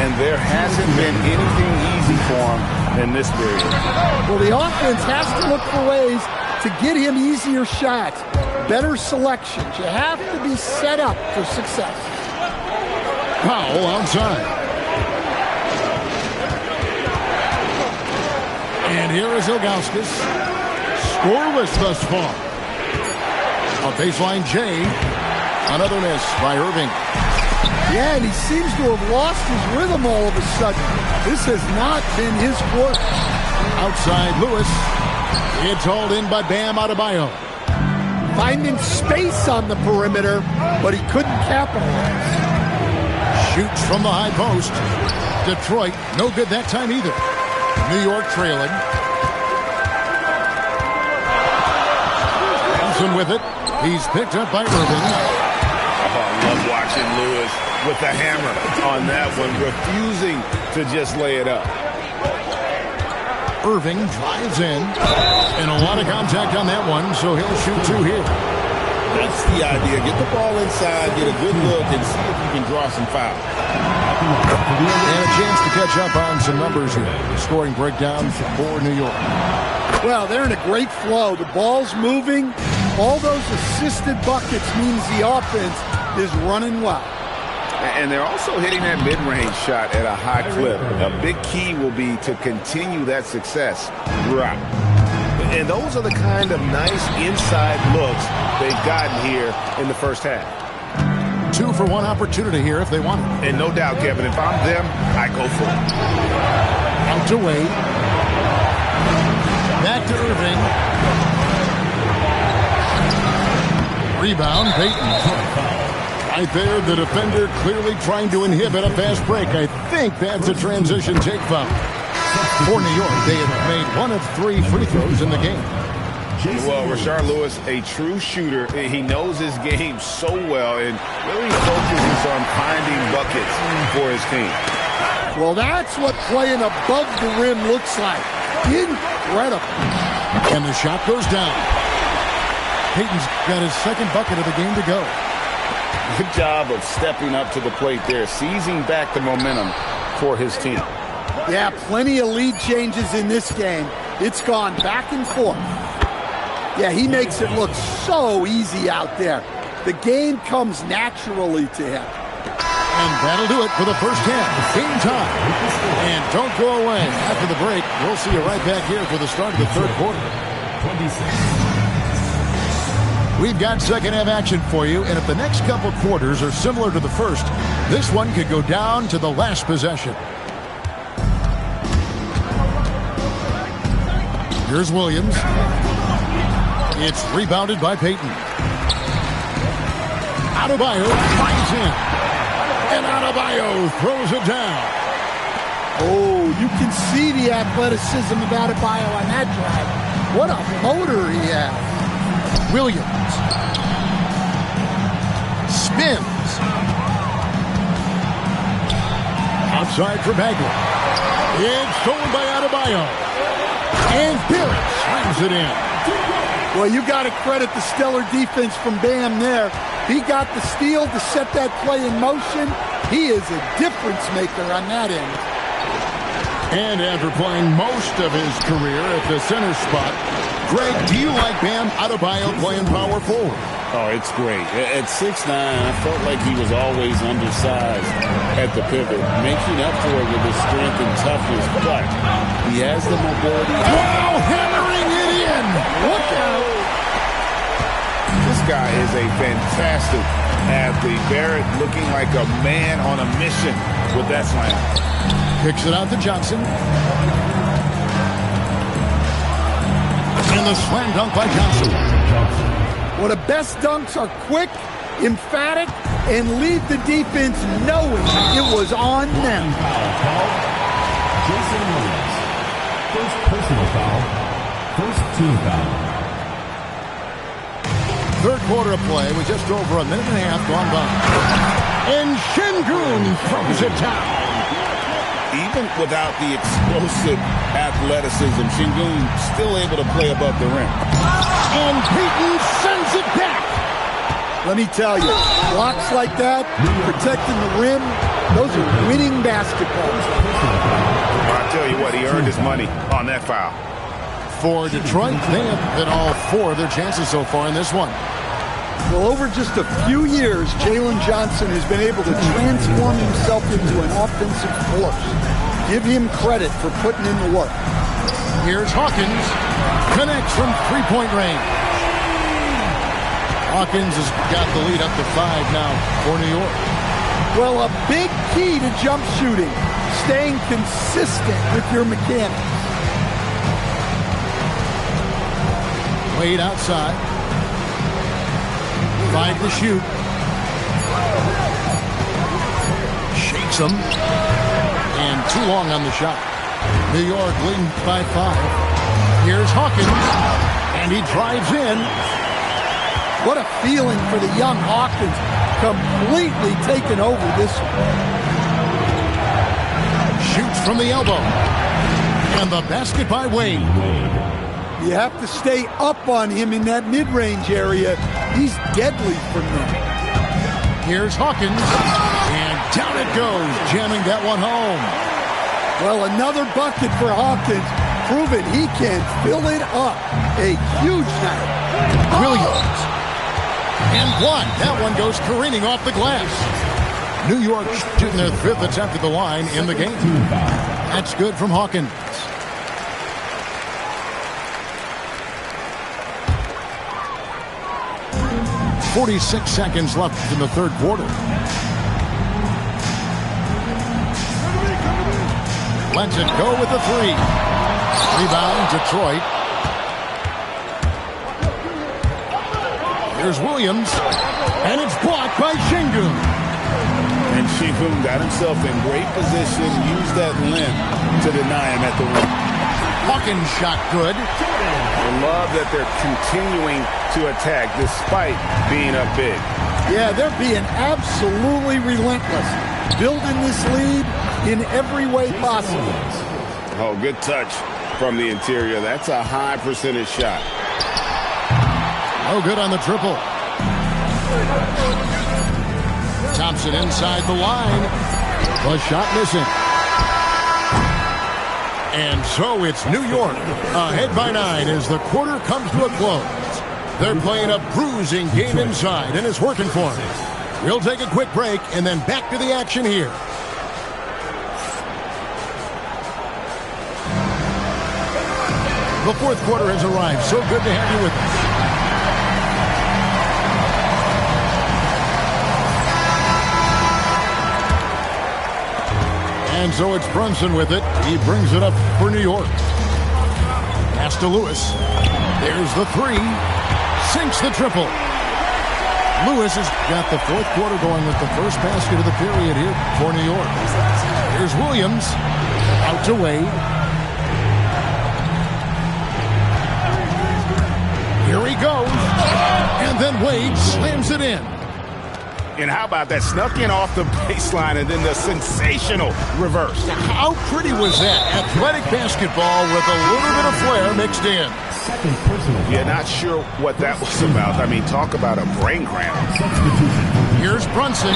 And there hasn't been anything easy for him in this period. Well, the offense has to look for ways to get him easier shots, better selections. You have to be set up for success. Powell outside. And here is Ilgauskas. Scoreless thus far. A baseline J. Another miss by Irving. Yeah, and he seems to have lost his rhythm all of a sudden. This has not been his work. Outside Lewis. It's hauled in by Bam Adebayo. Finding space on the perimeter, but he couldn't capitalize. Shoots from the high post. Detroit, no good that time either. New York trailing. Nelson with it. He's picked up by Irving. Oh, I love watching Lewis with the hammer on that one, refusing to just lay it up. Irving drives in, and a lot of contact on that one, so he'll shoot 2 here. That's the idea. Get the ball inside, get a good look, and see if you can draw some fouls. And a chance to catch up on some numbers here. Scoring breakdown for New York. Well, they're in a great flow. The ball's moving. All those assisted buckets means the offense is running well. And they're also hitting that mid-range shot at a high clip. A big key will be to continue that success throughout. And those are the kind of nice inside looks they've gotten here in the first half. 2-for-1 opportunity here if they want it. And no doubt, Kevin, if I'm them, I go for it. Out to Wade. Back to Irving. Rebound, Payton. Right there, the defender clearly trying to inhibit a fast break. I think that's a transition take foul. For New York, they have made 1 of 3 free throws in the game. Well, Rashard Lewis, a true shooter. He knows his game so well and really focuses on finding buckets for his team. Well, that's what playing above the rim looks like. Incredible. And the shot goes down. Payton's got his second bucket of the game to go. Good job of stepping up to the plate there, seizing back the momentum for his team. Yeah, plenty of lead changes in this game. It's gone back and forth. Yeah, he makes it look so easy out there. The game comes naturally to him. And that'll do it for the first half. Game time. And don't go away. After the break, we'll see you right back here for the start of the third quarter. 26. We've got second half action for you, and if the next couple quarters are similar to the first, this one could go down to the last possession. Here's Williams. It's rebounded by Payton. Adebayo finds him. And Adebayo throws it down. Oh, you can see the athleticism of Adebayo on that drive. What a motor he has. Williams spins outside for Bagley. It's stolen by Adebayo, and Barrett slams it in. Well, you got to credit the stellar defense from Bam there. He got the steal to set that play in motion. He is a difference maker on that end. And after playing most of his career at the center spot, Greg, do you like Bam Adebayo playing power forward? Oh, it's great. At 6'9", I felt like he was always undersized at the pivot, making up for it with his strength and toughness. But he has the mobility. Wow, hammering it in! Look out! This guy is a fantastic athlete. Barrett looking like a man on a mission with that slam. Kicks it out to Johnson. And the slam dunk by Johnson. Well, the best dunks are quick, emphatic, and leave the defense knowing it was on them. Jason Williams. First personal foul. First team foul. Third quarter of play with just over a minute and a half gone by. And Şengün throws it down. Even without the explosive athleticism, Şengün still able to play above the rim. And Payton sends it back. Let me tell you, blocks like that, protecting the rim, those are winning basketballs. I tell you what, he earned his money on that foul. For Detroit, they have hit all 4 of their chances so far in this one. Well, over just a few years, Jalen Johnson has been able to transform himself into an offensive force. Give him credit for putting in the work. Here's Hawkins. Connects from three-point range. Hawkins has got the lead up to 5 now for New York. Well, a big key to jump shooting, staying consistent with your mechanics. Wade outside. 5 to shoot. Shakes him. And too long on the shot. New York leading by 5. Here's Hawkins. And he drives in. What a feeling for the young Hawkins. Completely taken over this one. Shoots from the elbow. And the basket by Wade. You have to stay up on him in that mid-range area. He's deadly from there. Here's Hawkins. And down it goes, jamming that one home. Well, another bucket for Hawkins, proving he can fill it up. A huge night. Williams. And one. That one goes careening off the glass. New York shooting their 5th attempt at the line in the game. That's good from Hawkins. 46 seconds left in the third quarter. Lets it go with the three. Rebound, Detroit. Here's Williams. And it's blocked by Şengün. And Şengün got himself in great position, used that limp to deny him at the rim. Hawkins shot good. I love that they're continuing to attack despite being up big. Yeah, they're being absolutely relentless. Building this lead in every way possible. Oh, good touch from the interior. That's a high percentage shot. No good on the triple. Thompson inside the line. The shot missing. And so it's New York ahead by 9 as the quarter comes to a close. They're playing a bruising game inside, and it's working for them. We'll take a quick break and then back to the action here. The fourth quarter has arrived. So good to have you with us. And so it's Brunson with it. He brings it up for New York. Pass to Lewis. There's the three. Sinks the triple. Lewis has got the fourth quarter going with the first basket of the period here for New York. Here's Williams. Out to Wade. Here he goes. And then Wade slams it in. And how about that? Snuck in off the baseline and then the sensational reverse. How pretty was that? Athletic basketball with a little bit of flair mixed in. Yeah, not sure what that was about. I mean, talk about a brain cramp. Here's Brunson.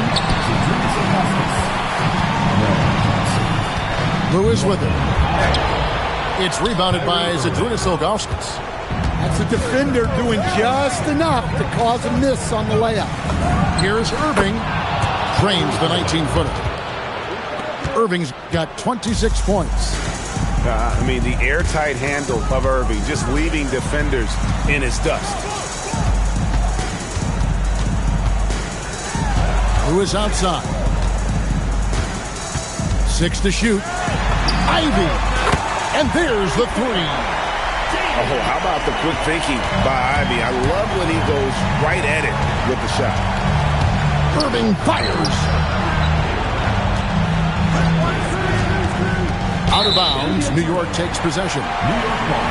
Lewis with it. It's rebounded by Zydrunas Ilgauskas. That's a defender doing just enough to cause a miss on the layup. Here's Irving. Drains the 19-footer. Irving's got 26 points. I mean, the airtight handle of Irving, just leaving defenders in his dust. Lewis outside. 6 to shoot. Ivy. And there's the three. Oh, how about the quick thinking by Ivy? I love when he goes right at it with the shot. Irving fires. Out of bounds. New York takes possession. New York ball.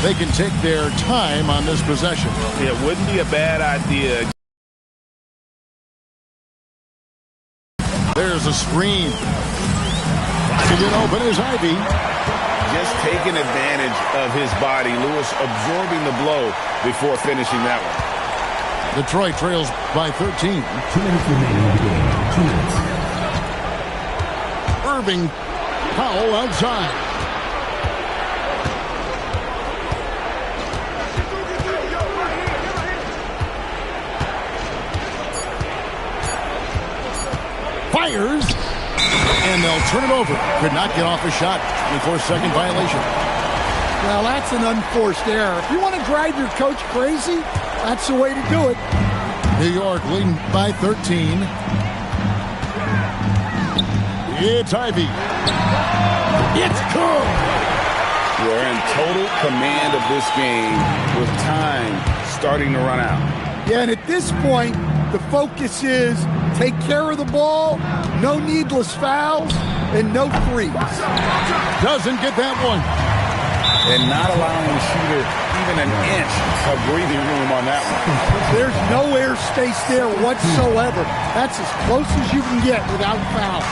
They can take their time on this possession. It wouldn't be a bad idea. There's a screen. To get open is Ivy. Just taking advantage of his body. Lewis absorbing the blow before finishing that one. Detroit trails by 13. 2 minutes remaining in the game. 2 minutes. Irving. Powell outside. Fires. And they'll turn it over. Could not get off a shot. 24-second violation. Well, that's an unforced error. If you want to drive your coach crazy, that's the way to do it. New York leading by 13. It's Ivy. It's good. We're in total command of this game with time starting to run out. Yeah, and at this point, the focus is take care of the ball, no needless fouls, and no threes. Doesn't get that one. And not allowing the shooter even an inch of breathing room on that one. There's no air space there whatsoever. That's as close as you can get without foul.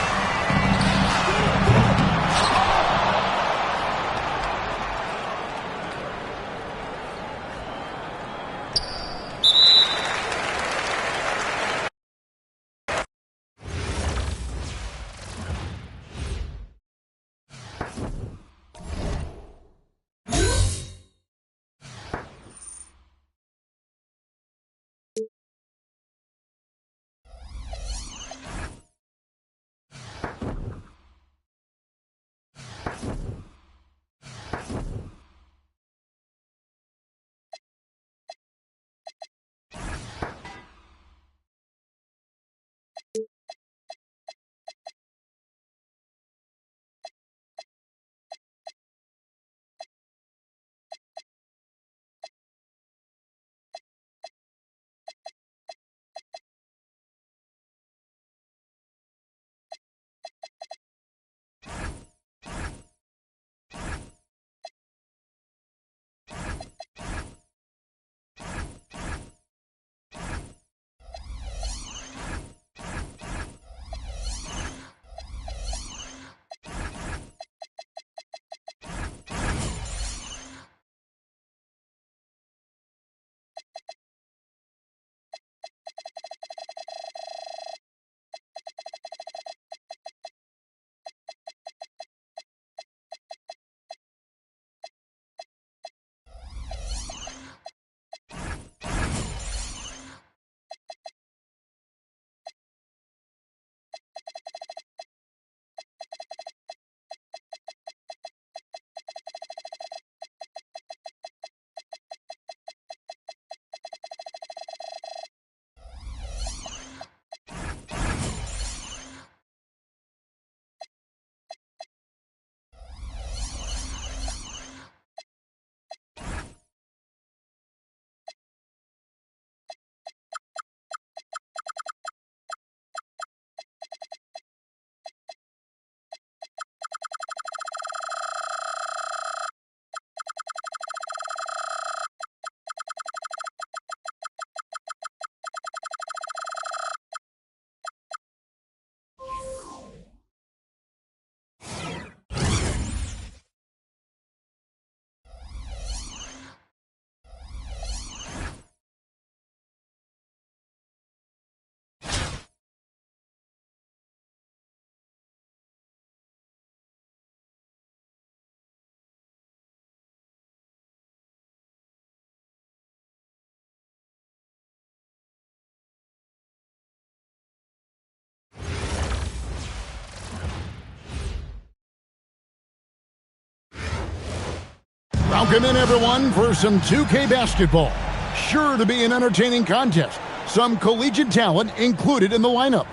Welcome in, everyone, for some 2K basketball. Sure to be an entertaining contest. Some collegiate talent included in the lineup.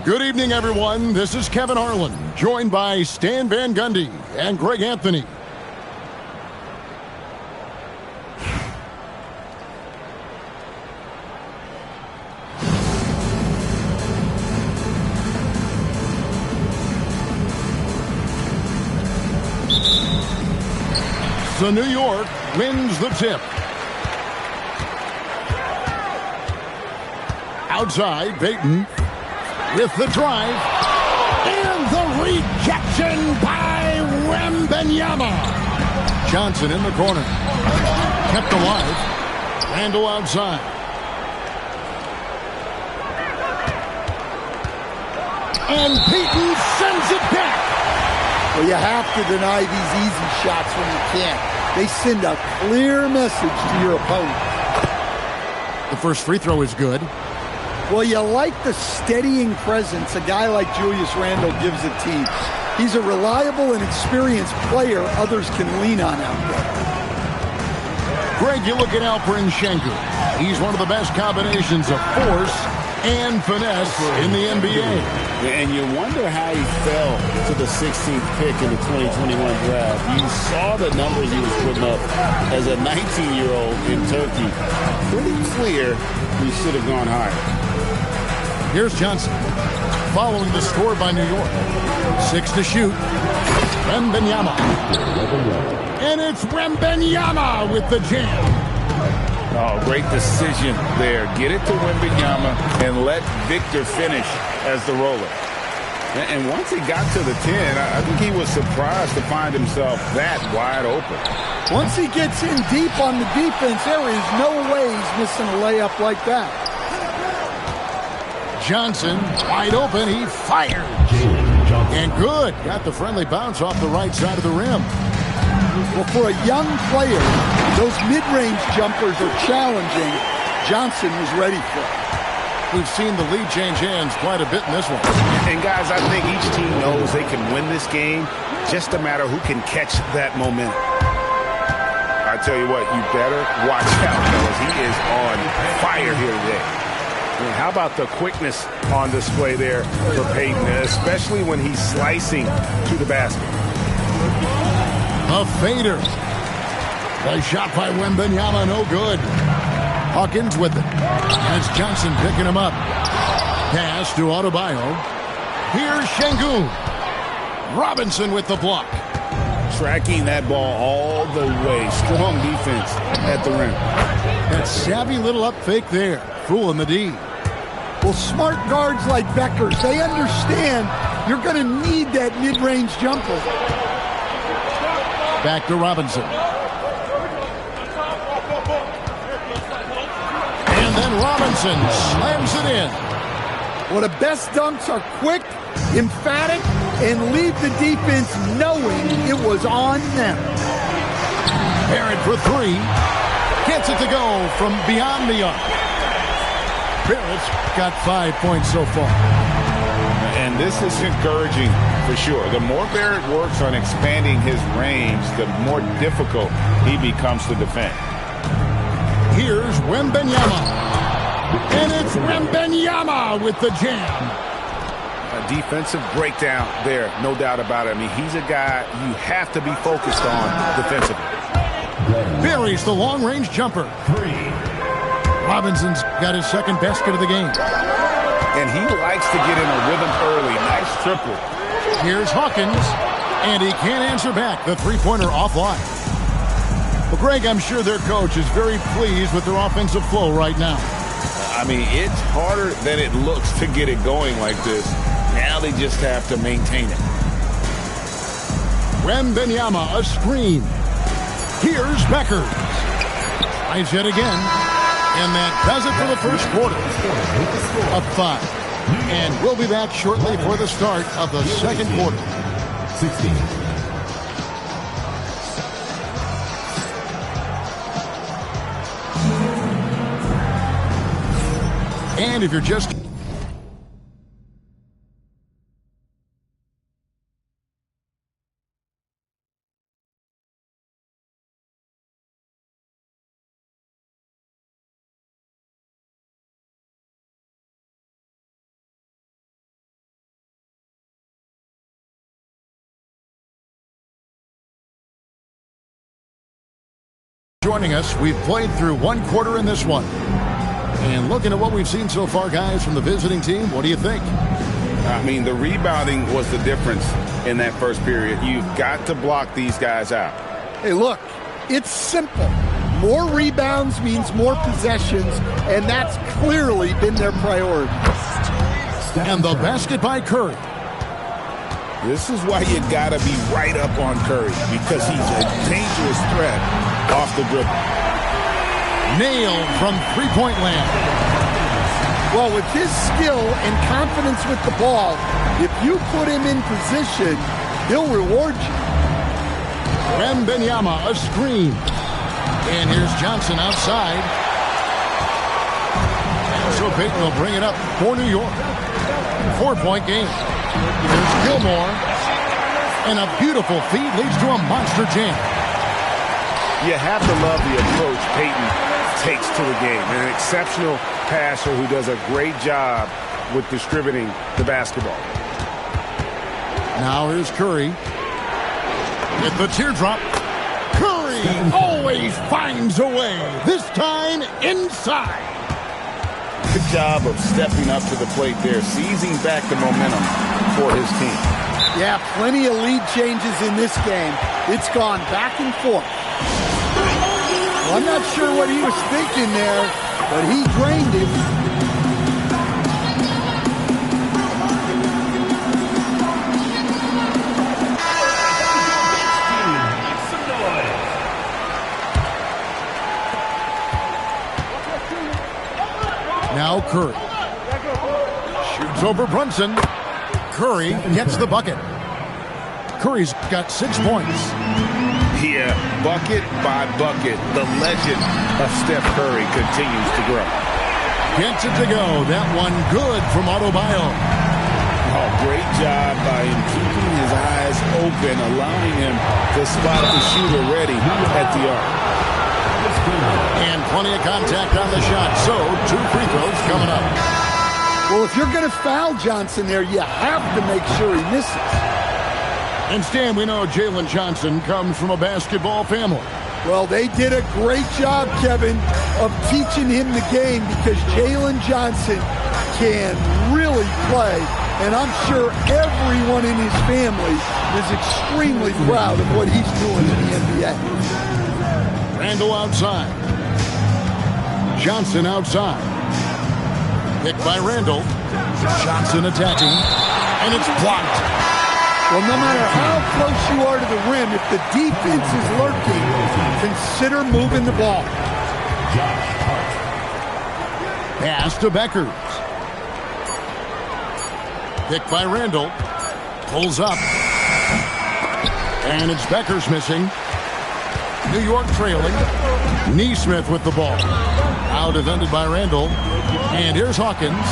Good evening, everyone. This is Kevin Harlan, joined by Stan Van Gundy and Greg Anthony. So New York wins the tip. Outside, Payton with the drive. And the rejection by Wembanyama. Johnson in the corner. Kept alive. Randall outside. And Payton sends it back. Well, you have to deny these easy shots when you can't. They send a clear message to your opponent. The first free throw is good. Well, you like the steadying presence a guy like Julius Randle gives a team. He's a reliable and experienced player others can lean on out there. Greg, you look at Alperen Sengun. He's one of the best combinations of force and finesse in the NBA. And you wonder how he fell to the 16th pick in the 2021 draft. You saw the numbers he was putting up as a 19-year-old in Turkey. Pretty clear he should have gone higher. Here's Johnson, following the score by New York. 6 to shoot. Wembanyama. And it's Wembanyama with the jam. Oh, great decision there. Get it to Wembanyama and let Victor finish as the roller. And once he got to the 10, I think he was surprised to find himself that wide open. Once he gets in deep on the defense, there is no way he's missing a layup like that. Johnson, wide open, he fires. And good. Got the friendly bounce off the right side of the rim. Well, for a young player, those mid-range jumpers are challenging. Johnson was ready for it. We've seen the lead change hands quite a bit in this one. And, guys, I think each team knows they can win this game. Just a matter who can catch that momentum. I tell you what, you better watch out, fellas. He is on fire here today. And how about the quickness on display there for Payton, especially when he's slicing to the basket. A fader. The shot by Wembanyama, no good. Hawkins with it. As Johnson picking him up. Pass to Adebayo. Here's Sengun. Robinson with the block. Tracking that ball all the way. Strong defense at the rim. That savvy little up fake there. Fooling the D. Well, smart guards like Beckers, they understand you're going to need that mid-range jumper. Back to Robinson. And then Robinson slams it in. Well, the best dunks are quick, emphatic, and leave the defense knowing it was on them. Barrett for three. Gets it to go from beyond the arc. Barrett's got 5 points so far. And this is encouraging for sure. The more Barrett works on expanding his range, the more difficult he becomes to defend. Here's Wembanyama. And it's Wembanyama with the jam. A defensive breakdown there, no doubt about it. I mean, he's a guy you have to be focused on defensively. Buries the long-range jumper. Robinson's got his second basket of the game. And he likes to get in a rhythm early. Nice triple. Here's Hawkins, and he can't answer back. The three-pointer offline. Well, Greg, I'm sure their coach is very pleased with their offensive flow right now. I mean, it's harder than it looks to get it going like this. Now they just have to maintain it. Wembanyama, a screen. Here's Beckers. Tries yet again. And that does it for the first quarter. Up 5. And we'll be back shortly for the start of the second quarter. 16. And if you're just joining us. We've played through one quarter in this one. And looking at what we've seen so far, guys, from the visiting team, what do you think? I mean, the rebounding was the difference in that first period. You've got to block these guys out. Hey, look, it's simple. More rebounds means more possessions, and that's clearly been their priority. And the basket by Curry. This is why you got to be right up on Curry, because he's a dangerous threat off the dribble. Nailed from three-point land. Well, with his skill and confidence with the ball, if you put him in position, he'll reward you. Wembanyama, a screen. And here's Johnson outside. And so Payton will bring it up for New York. 4-point game. Here's Gilmore. And a beautiful feed leads to a monster jam. You have to love the approach Payton takes to the game. An exceptional passer who does a great job with distributing the basketball. Now here's Curry. With the teardrop. Curry always finds a way. This time inside. Good job of stepping up to the plate there, seizing back the momentum for his team. Yeah, plenty of lead changes in this game. It's gone back and forth. Well, I'm not sure what he was thinking there, but he drained him. Now Curry. Shoots over Brunson. Curry gets the bucket. Curry's got 6 points. Yeah, bucket by bucket, the legend of Steph Curry continues to grow. Gets it to go. That one good from Adebayo. Oh, great job by him keeping his eyes open, allowing him to spot the shooter ready at the arc. And plenty of contact on the shot. So, 2 free throws coming up. Well, if you're going to foul Johnson there, you have to make sure he misses. And Stan, we know Jalen Johnson comes from a basketball family. Well, they did a great job, Kevin, of teaching him the game because Jalen Johnson can really play. And I'm sure everyone in his family is extremely proud of what he's doing in the NBA. Randall outside. Johnson outside. Picked by Randall. Johnson attacking. And it's blocked. Well, no matter how close you are to the rim, if the defense is lurking, consider moving the ball. Pass to Beckers. Picked by Randall. Pulls up. And it's Beckers missing. New York trailing. Neesmith with the ball. Now defended by Randall. And here's Hawkins.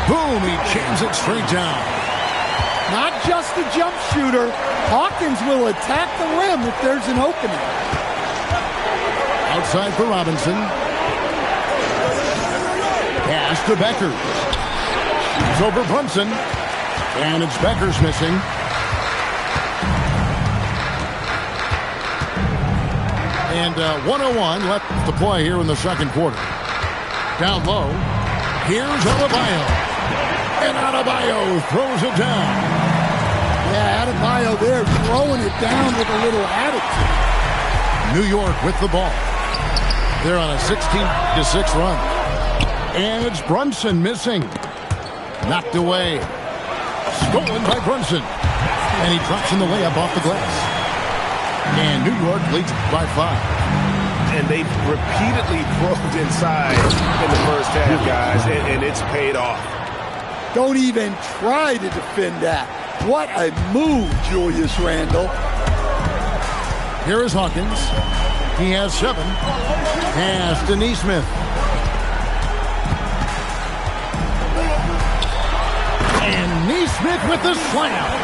Boom, he jams it straight down. Not just a jump shooter. Hawkins will attack the rim if there's an opening. Outside for Robinson. Pass to Beckers. He's over Brunson. And it's Beckers missing. And 1:01 left to play here in the second quarter. Down low. Here's Adebayo. And Adebayo throws it down. Yeah, Adebayo there throwing it down with a little attitude. New York with the ball. They're on a 16-6 run. And it's Brunson missing. Knocked away. Stolen by Brunson. And he drops in the layup off the glass. And New York leads by 5. And they've repeatedly probed inside in the first half, guys, and it's paid off. Don't even try to defend that. What a move, Julius Randle. Here is Hawkins. He has 7. Pass to Neesmith. And Neesmith with the slam.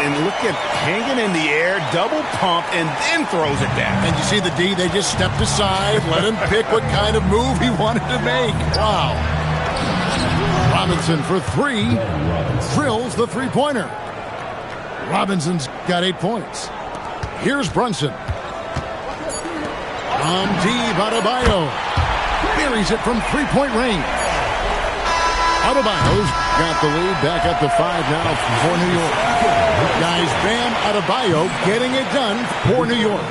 And look at hanging in the air, double pump, and then throws it down. And you see the D, they just stepped aside, let him pick what kind of move he wanted to make. Wow. Robinson for 3. Drills the three-pointer. Robinson's got 8 points. Here's Brunson. Deep, Adebayo buries it from three-point range. Adebayo's got the lead back up to 5 now for New York. Guys, Bam Adebayo getting it done for New York.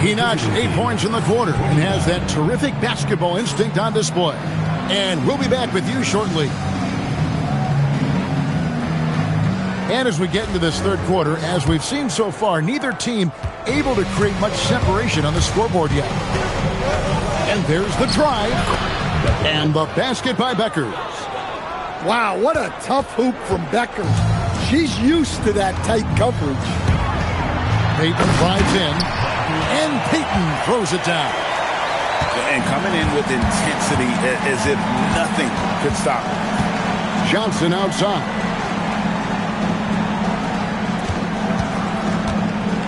He notched 8 points in the quarter and has that terrific basketball instinct on display. And we'll be back with you shortly. And as we get into this third quarter, as we've seen so far, neither team able to create much separation on the scoreboard yet. And there's the drive. And the basket by Beckers. Wow, what a tough hoop from Beckers. She's used to that tight coverage. Payton drives in, and Payton throws it down. And coming in with intensity as if nothing could stop him. Johnson outside.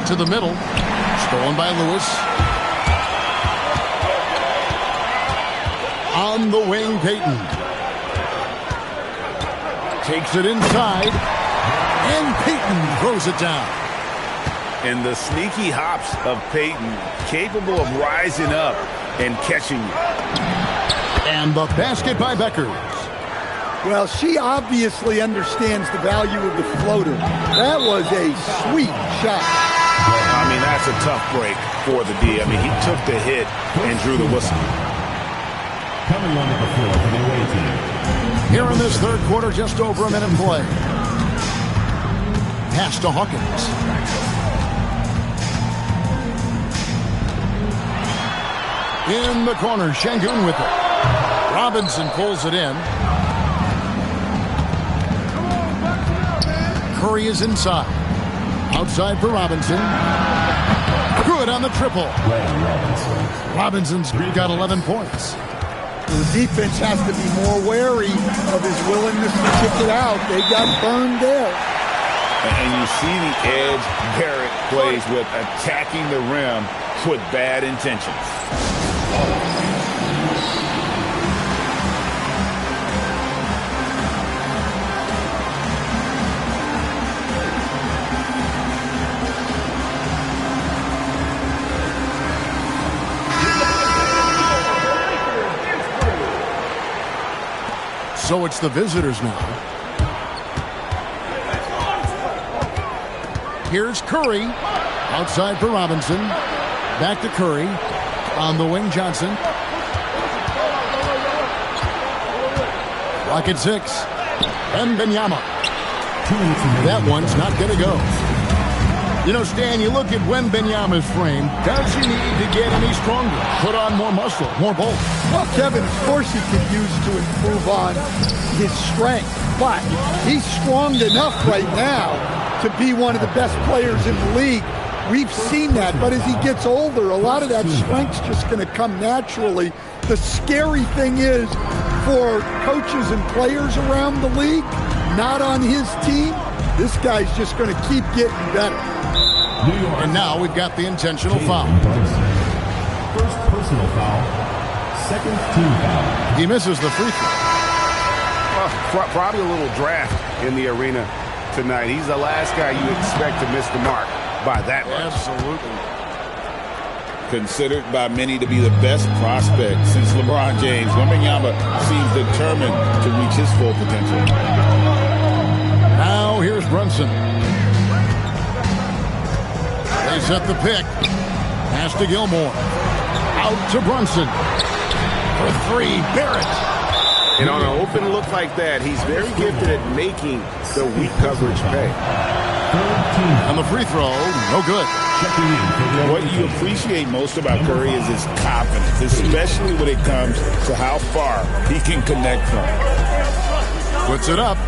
To the middle. Stolen by Lewis. On the wing, Payton. Takes it inside, and Payton throws it down. And the sneaky hops of Payton, capable of rising up and catching you. And the basket by Beckers. Well, she obviously understands the value of the floater. That was a sweet shot. I mean, that's a tough break for the D. I mean, he took the hit and drew the whistle. Coming on the floor for the away team. Here in this third quarter, just over a minute play. Pass to Hawkins. In the corner, Şengün with it. Robinson pulls it in. Curry is inside. Outside for Robinson. Good on the triple. Robinson's got 11 points. The defense has to be more wary of his willingness to kick it out. They got burned there. And you see the edge Barrett plays with, attacking the rim with bad intentions. So it's the visitors now. Here's Curry. Outside for Robinson. Back to Curry. On the wing, Johnson. Clock at 6. Wembanyama. That one's not going to go. You know, Stan, you look at Wembanyama's frame. Does he need to get any stronger? Put on more muscle, more bulk? Well, Kevin, of course he could use to improve on his strength. But he's strong enough right now to be one of the best players in the league. We've seen that. But as he gets older, a lot of that strength's just going to come naturally. The scary thing is for coaches and players around the league, not on his team, this guy's just going to keep getting better. And now we've got the intentional foul. First personal foul. Second team foul. He misses the free throw. Well, probably a little draft in the arena tonight. He's the last guy you expect to miss the mark by that much. Absolutely. Considered by many to be the best prospect since LeBron James, Wembanyama seems determined to reach his full potential. Now here's Brunson. They set the pick. Pass to Gilmore. Out to Brunson. For 3, Barrett. And on an open look like that, he's very gifted at making the weak coverage pay. And the free throw, no good. What you appreciate most about Curry is his confidence, especially when it comes to how far he can connect from. Puts it up.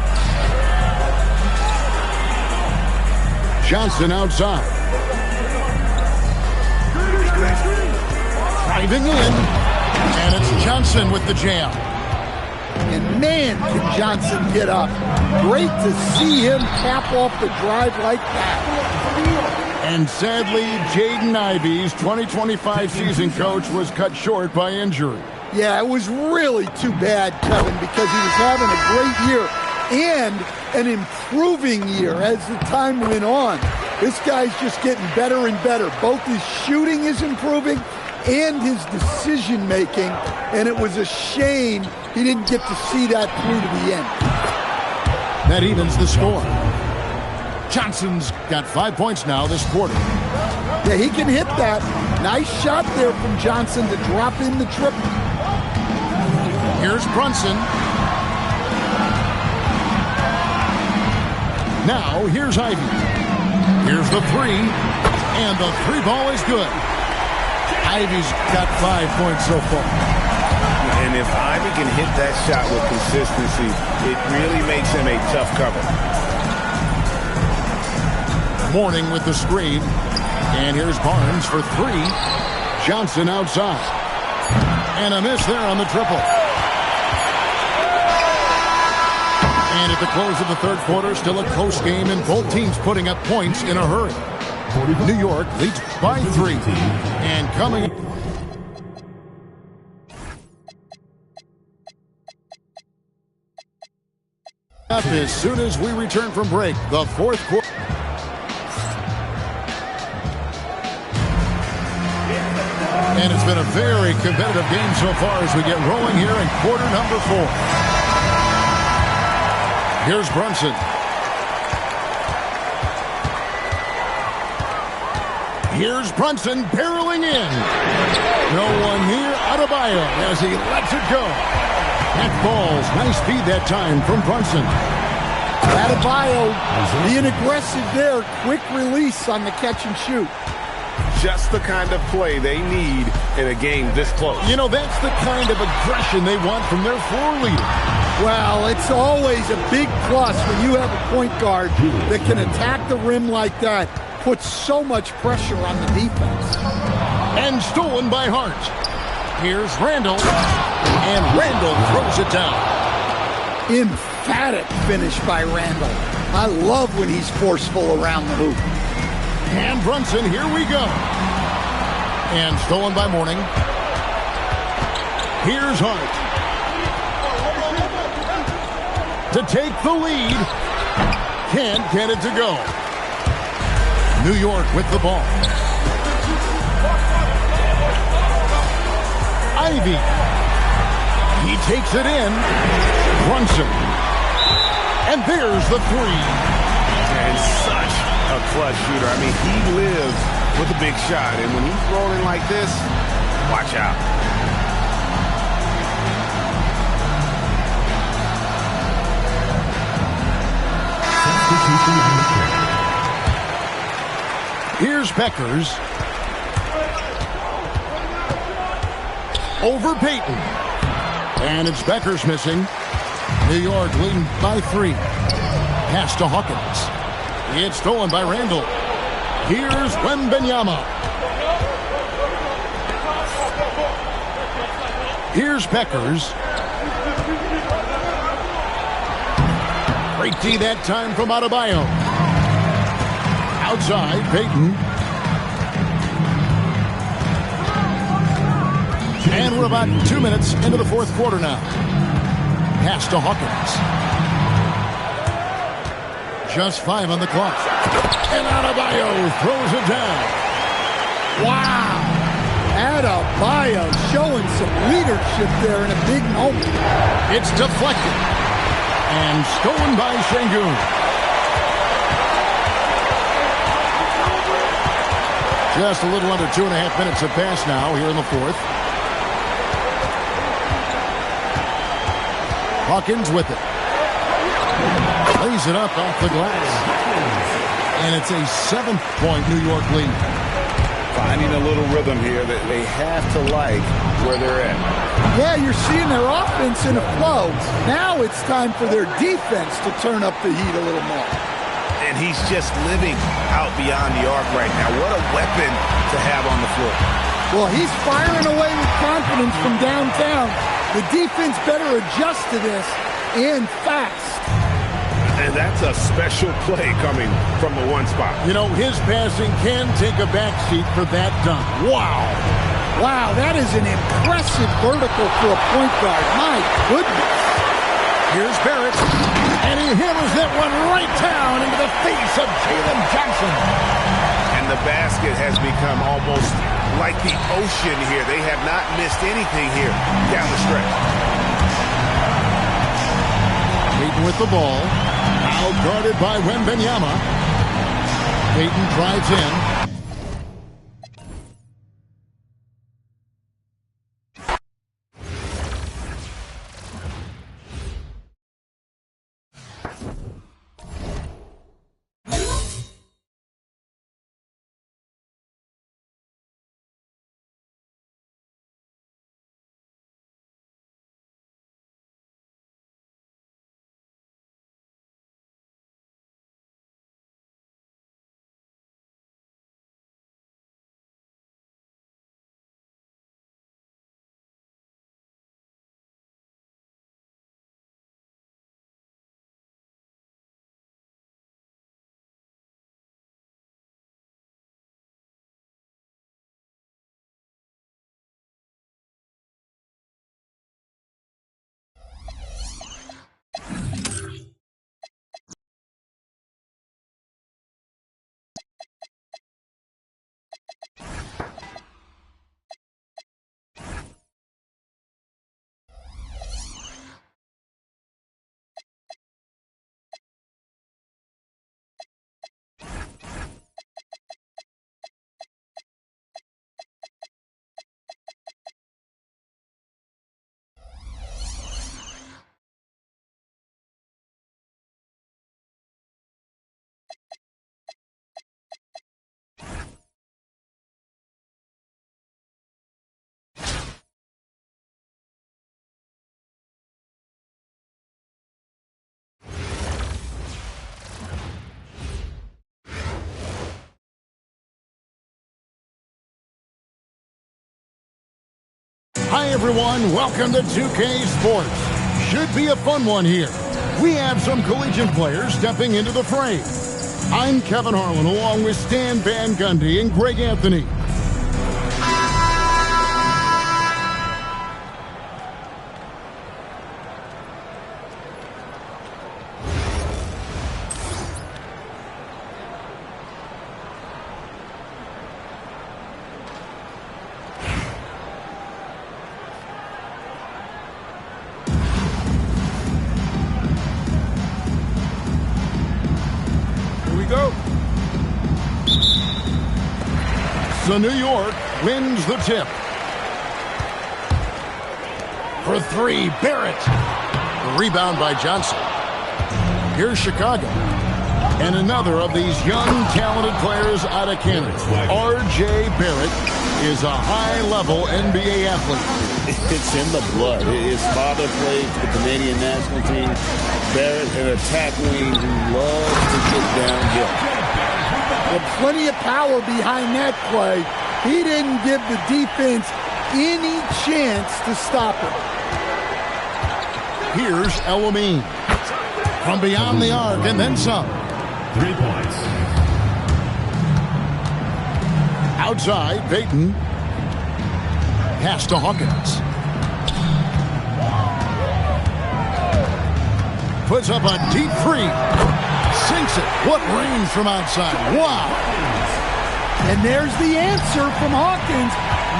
Johnson outside. Driving in. And it's Johnson with the jam. And man, can Johnson get up. Great to see him cap off the drive like that. And sadly, Jaden Ivey's 2025 season coach was cut short by injury. Yeah, it was really too bad, Kevin, because he was having a great year and an improving year as the time went on. This guy's just getting better and better. Both his shooting is improving and his decision-making, and it was a shame he didn't get to see that through to the end. That evens the score. Johnson's got 5 points now this quarter. Yeah, he can hit that. Nice shot there from Johnson to drop in the triple. Here's Brunson. Now, here's Ivey. Here's the three, and the three ball is good. Ivey's got 5 points so far. And if Ivey can hit that shot with consistency, it really makes him a tough cover. Mourning with the screen. And here's Barnes for three. Johnson outside. And a miss there on the triple. And at the close of the third quarter, still a close game, and both teams putting up points in a hurry. New York leads by 3. And coming up as soon as we return from break, the fourth quarter. And it's been a very competitive game so far as we get rolling here in quarter number 4. Here's Brunson. Here's Brunson barreling in. No one near Adebayo as he lets it go. That ball's nice speed that time from Brunson. Adebayo being aggressive there. Quick release on the catch and shoot. Just the kind of play they need in a game this close. You know, that's the kind of aggression they want from their floor leader. Well, it's always a big plus when you have a point guard that can attack the rim like that. Puts so much pressure on the defense. And stolen by Hart. Here's Randall. And Randall throws it down. Emphatic finish by Randall. I love when he's forceful around the hoop. And Brunson, here we go. And stolen by Mourning. Here's Hart. To take the lead. Can't get it to go. New York with the ball. Ivey. He takes it in. Brunson. And there's the three. And such a clutch shooter. I mean, he lives with a big shot. And when he's rolling like this, watch out. Here's Beckers. Over Payton. And it's Beckers missing. New York leading by 3. Pass to Hawkins. It's stolen by Randall. Here's Wembanyama. Here's Beckers. Great D that time from Adebayo. Outside, Payton. And we're about 2 minutes into the fourth quarter now. Pass to Hawkins. Just 5 on the clock. And Adebayo throws it down. Wow. Adebayo showing some leadership there in a big moment. It's deflected. And stolen by Şengün. Just a little under 2.5 minutes have passed now here in the fourth. Hawkins with it. Lays it up off the glass. And it's a 7-point New York lead. Finding a little rhythm here that they have to like where they're at. Yeah, you're seeing their offense in a flow. Now it's time for their defense to turn up the heat a little more. And he's just living out beyond the arc right now. What a weapon to have on the floor. Well, he's firing away with confidence from downtown. The defense better adjust to this, and fast. And that's a special play coming from the one spot. You know, his passing can take a backseat for that dunk. Wow. Wow, that is an impressive vertical for a point guard. My goodness. Here's Barrett. And he hammers that one right down into the face of Jalen Johnson. And And the basket has become almost like the ocean here. They have not missed anything here down the stretch. Payton with the ball. Now guarded by Wembanyama. Payton drives in. Hi, everyone. Welcome to 2K Sports. Should be a fun one here. We have some collegiate players stepping into the fray. I'm Kevin Harlan, along with Stan Van Gundy and Greg Anthony. So New York wins the tip. For three, Barrett. The rebound by Johnson. Here's Chicago. And another of these young, talented players out of Canada. R.J. Barrett is a high-level NBA athlete. It's in the blood. His father played for the Canadian national team. Barrett, an attack wing who loves to get downhill. With plenty of power behind that play, he didn't give the defense any chance to stop him. Here's El-Amin. From beyond the arc and then some. 3 points. Outside, Payton. Pass to Hawkins. Puts up a deep three. Sinks it. What range from outside. Wow. And there's the answer from Hawkins.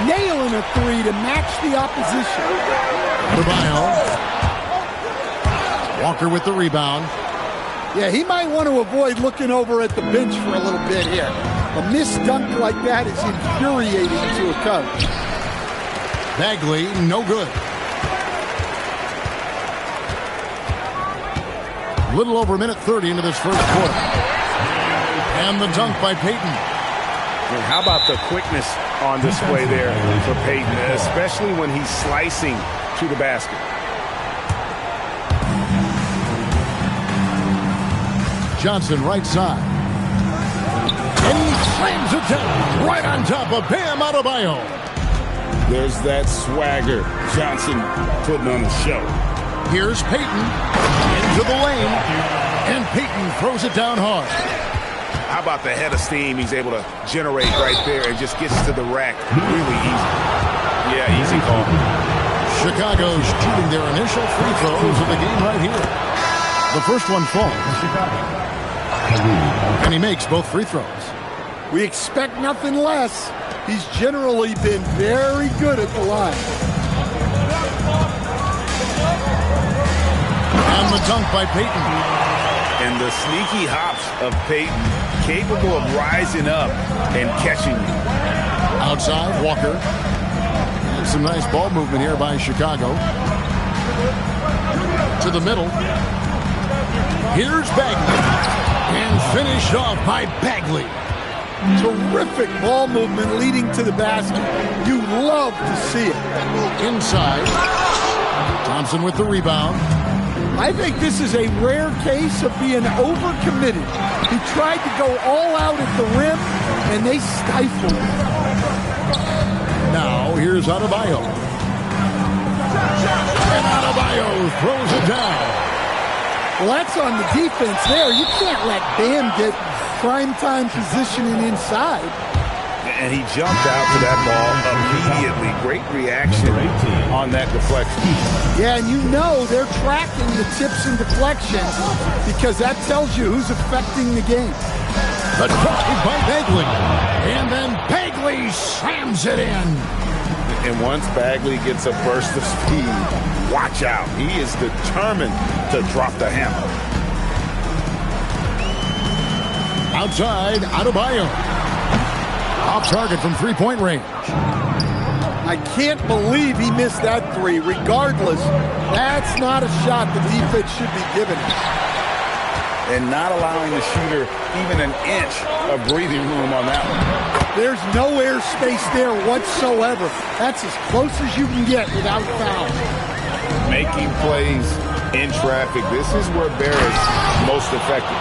Nailing a three to match the opposition. Adebayo. Walker with the rebound. Yeah, he might want to avoid looking over at the bench for a little bit here. A missed dunk like that is infuriating to a coach. Bagley, no good. Little over a minute 30 into this first quarter. And the dunk by Payton. And how about the quickness on display there for Payton, especially when he's slicing to the basket. Johnson right side. And he slams it down right on top of Bam Adebayo. There's that swagger. Johnson putting on a show. Here's Payton into the lane, and Payton throws it down hard. How about the head of steam he's able to generate right there and just gets to the rack really easy. Yeah, easy call. Chicago's shooting their initial free throws of the game right here. The first one falls. And he makes both free throws. We expect nothing less. He's generally been very good at the line. And the dunk by Payton. And the sneaky hops of Payton, capable of rising up and catching you. Outside, Walker. And some nice ball movement here by Chicago. To the middle. Here's Bagley. And finished off by Bagley. Terrific ball movement leading to the basket. You love to see it. Inside. Thompson with the rebound. I think this is a rare case of being overcommitted. He tried to go all out at the rim, and they stifled him. Now, here's Adebayo. And Adebayo throws it down. Well, that's on the defense there. You can't let Bam get primetime positioning inside. And he jumped out to that ball immediately. Great reaction on that deflection. Yeah, and you know they're tracking the tips and deflections because that tells you who's affecting the game. The drive by Bagley. And then Bagley slams it in. And once Bagley gets a burst of speed, watch out. He is determined to drop the hammer. Outside, Adebayo. Off target from three-point range. I can't believe he missed that three. Regardless, that's not a shot the defense should be giving him. And not allowing the shooter even an inch of breathing room on that one. There's no airspace there whatsoever. That's as close as you can get without foul. Making plays in traffic. This is where Barrett's most effective.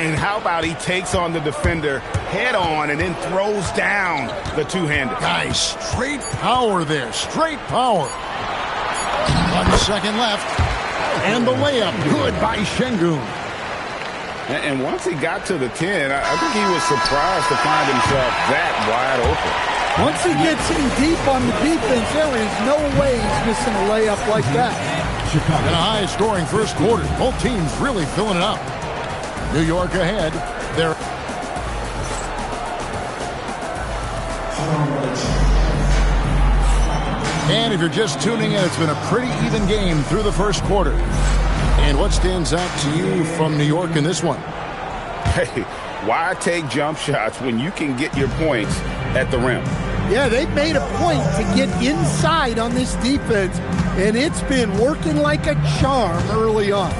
And how about he takes on the defender head on and then throws down the two-hander. Nice. Straight power there. Straight power. 1 second left. And the layup. Good by Şengün. And once he got to the 10, I think he was surprised to find himself that wide open. Once he gets in deep on the defense, there is no way he's missing a layup like that. In a high-scoring first quarter. Both teams really filling it up. New York ahead. They're and if you're just tuning in, it's been a pretty even game through the first quarter. And what stands out to you from New York in this one? Hey, why take jump shots when you can get your points at the rim? Yeah, they've made a point to get inside on this defense, and it's been working like a charm early on.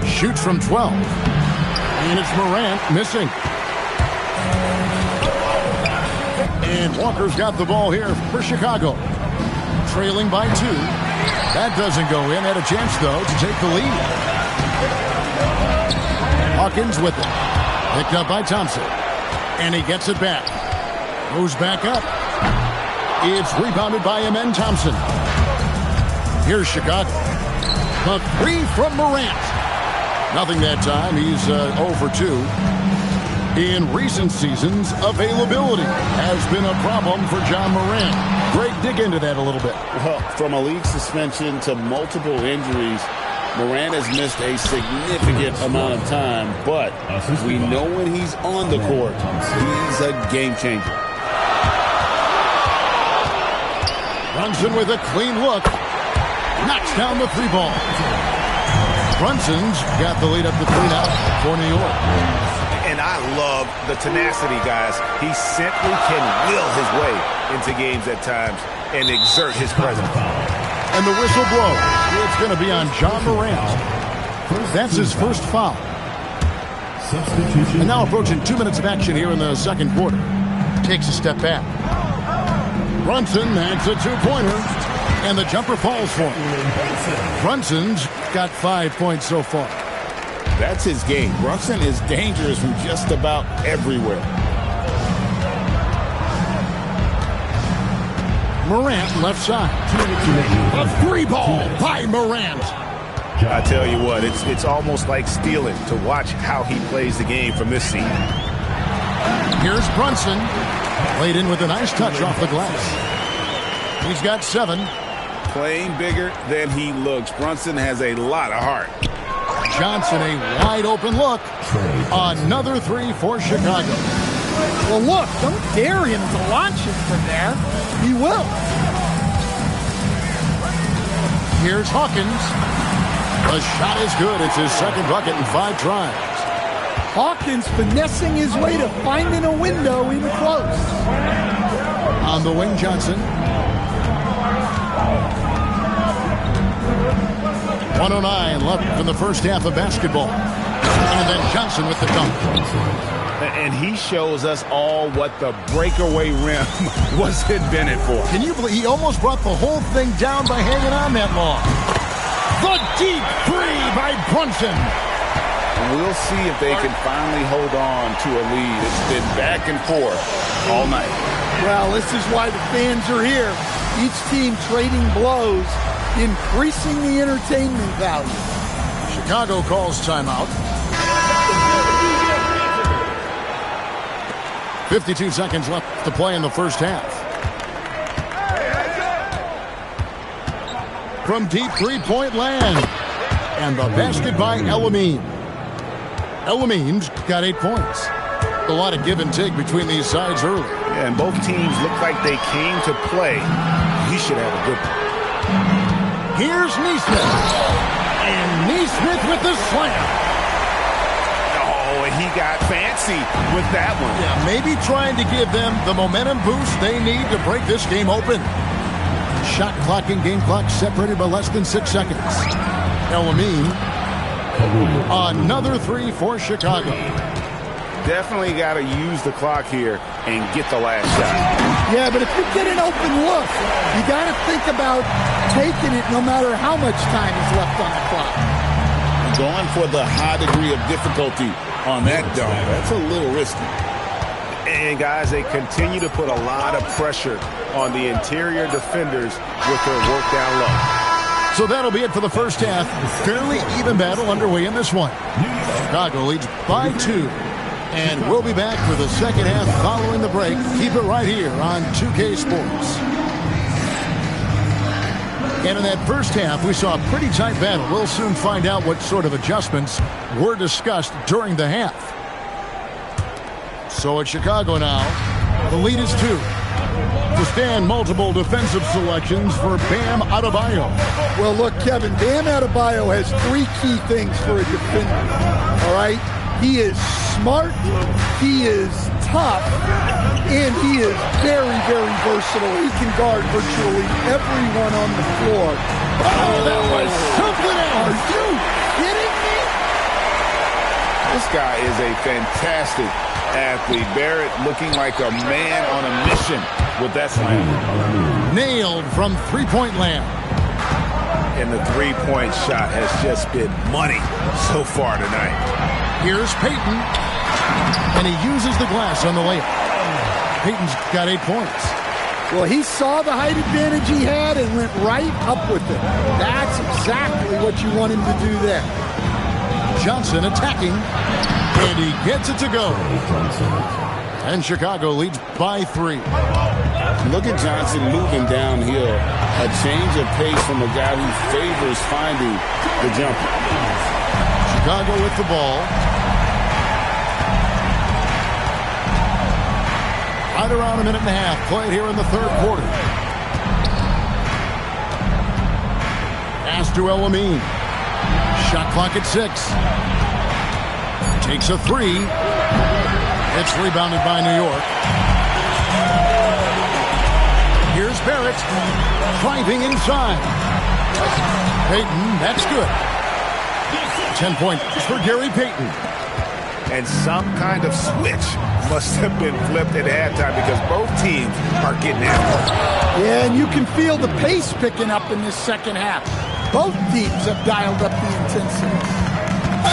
Shoots from 12. And it's Morant missing. And Walker's got the ball here for Chicago. Trailing by 2. That doesn't go in. Had a chance, though, to take the lead. Hawkins with it. Picked up by Thompson. And he gets it back. Goes back up. It's rebounded by Amen Thompson. Here's Chicago. The 3 from Morant. Nothing that time. He's 0 for 2. In recent seasons, availability has been a problem for John Morant. Great dig into that a little bit. Well, from a league suspension to multiple injuries, Morant has missed a significant amount of time, but we know when he's on the court, he's a game changer. Brunson with a clean look. Knocks down the 3 ball. Brunson's got the lead up to 3 now for New York. And I love the tenacity, guys. He simply can will his way into games at times and exert his presence. And the whistle blows. It's going to be on John Morant. That's his first foul. And now approaching 2 minutes of action here in the second quarter. Takes a step back. Brunson, that's a 2-pointer. And the jumper falls for him. Brunson's got 5 points so far. That's his game. Brunson is dangerous from just about everywhere. Morant left side. A 3 ball by Morant. I tell you what, it's almost like stealing to watch how he plays the game from this seat. Here's Brunson. Played in with a nice touch off the glass. He's got 7. Playing bigger than he looks. Brunson has a lot of heart. Johnson, a wide open look. Another three for Chicago. Well, look, don't dare him to launch it from there. He will. Here's Hawkins. The shot is good. It's his second bucket in 5 tries. Hawkins finessing his way to finding a window in close. On the wing, Johnson. 1:09 left in the first half of basketball. And then Johnson with the dunk. And he shows us all what the breakaway rim was invented for. Can you believe he almost brought the whole thing down by hanging on that long? The deep three by Brunson. We'll see if they can finally hold on to a lead. It's been back and forth all night. Well, this is why the fans are here. Each team trading blows, increasing the entertainment value. Chicago calls timeout. 52 seconds left to play in the first half. From deep three-point land. And the basket by Elamine. Elamine's got 8 points. A lot of give and take between these sides early. Yeah, and both teams look like they came to play. He should have a good one. Here's Neesmith. And Neesmith with the slam. Oh, and he got fancy with that one. Yeah, maybe trying to give them the momentum boost they need to break this game open. Shot clock and game clock separated by less than 6 seconds. Elamine. Another three for Chicago. Definitely got to use the clock here and get the last shot. Yeah, but if you get an open look, you got to think about taking it no matter how much time is left on the clock. Going for the high degree of difficulty on that dunk. That's a little risky. And, guys, they continue to put a lot of pressure on the interior defenders with their work down low. So that'll be it for the first half. Fairly even battle underway in this one. Chicago leads by 2. And we'll be back for the second half following the break. Keep it right here on 2K Sports. And in that first half, we saw a pretty tight battle. We'll soon find out what sort of adjustments were discussed during the half. So at Chicago now, the lead is 2. To stand multiple defensive selections for Bam Adebayo. Well, look, Kevin, Bam Adebayo has 3 key things for a defender. All right? He is smart, he is tough, and he is very, very versatile. He can guard virtually everyone on the floor. Oh, that was something else. Are you kidding me? This guy is a fantastic athlete. Barrett looking like a man on a mission with that slam. Nailed from three-point land. And the three-point shot has just been money so far tonight. Here's Payton. And he uses the glass on the layup. Payton's got 8 points. Well, he saw the height advantage he had and went right up with it. That's exactly what you want him to do there. Johnson attacking. And he gets it to go. And Chicago leads by 3. Look at Johnson moving downhill. A change of pace from a guy who favors finding the jumper. Chicago with the ball. Right around a minute and a half played here in the third quarter. Pass to Elamine. Shot clock at 6. Takes a 3. It's rebounded by New York. Here's Barrett. Driving inside. Payton, that's good. 10 points for Gary Payton. And some kind of switch must have been flipped at halftime because both teams are getting after it. Yeah, and you can feel the pace picking up in this second half. Both teams have dialed up the intensity.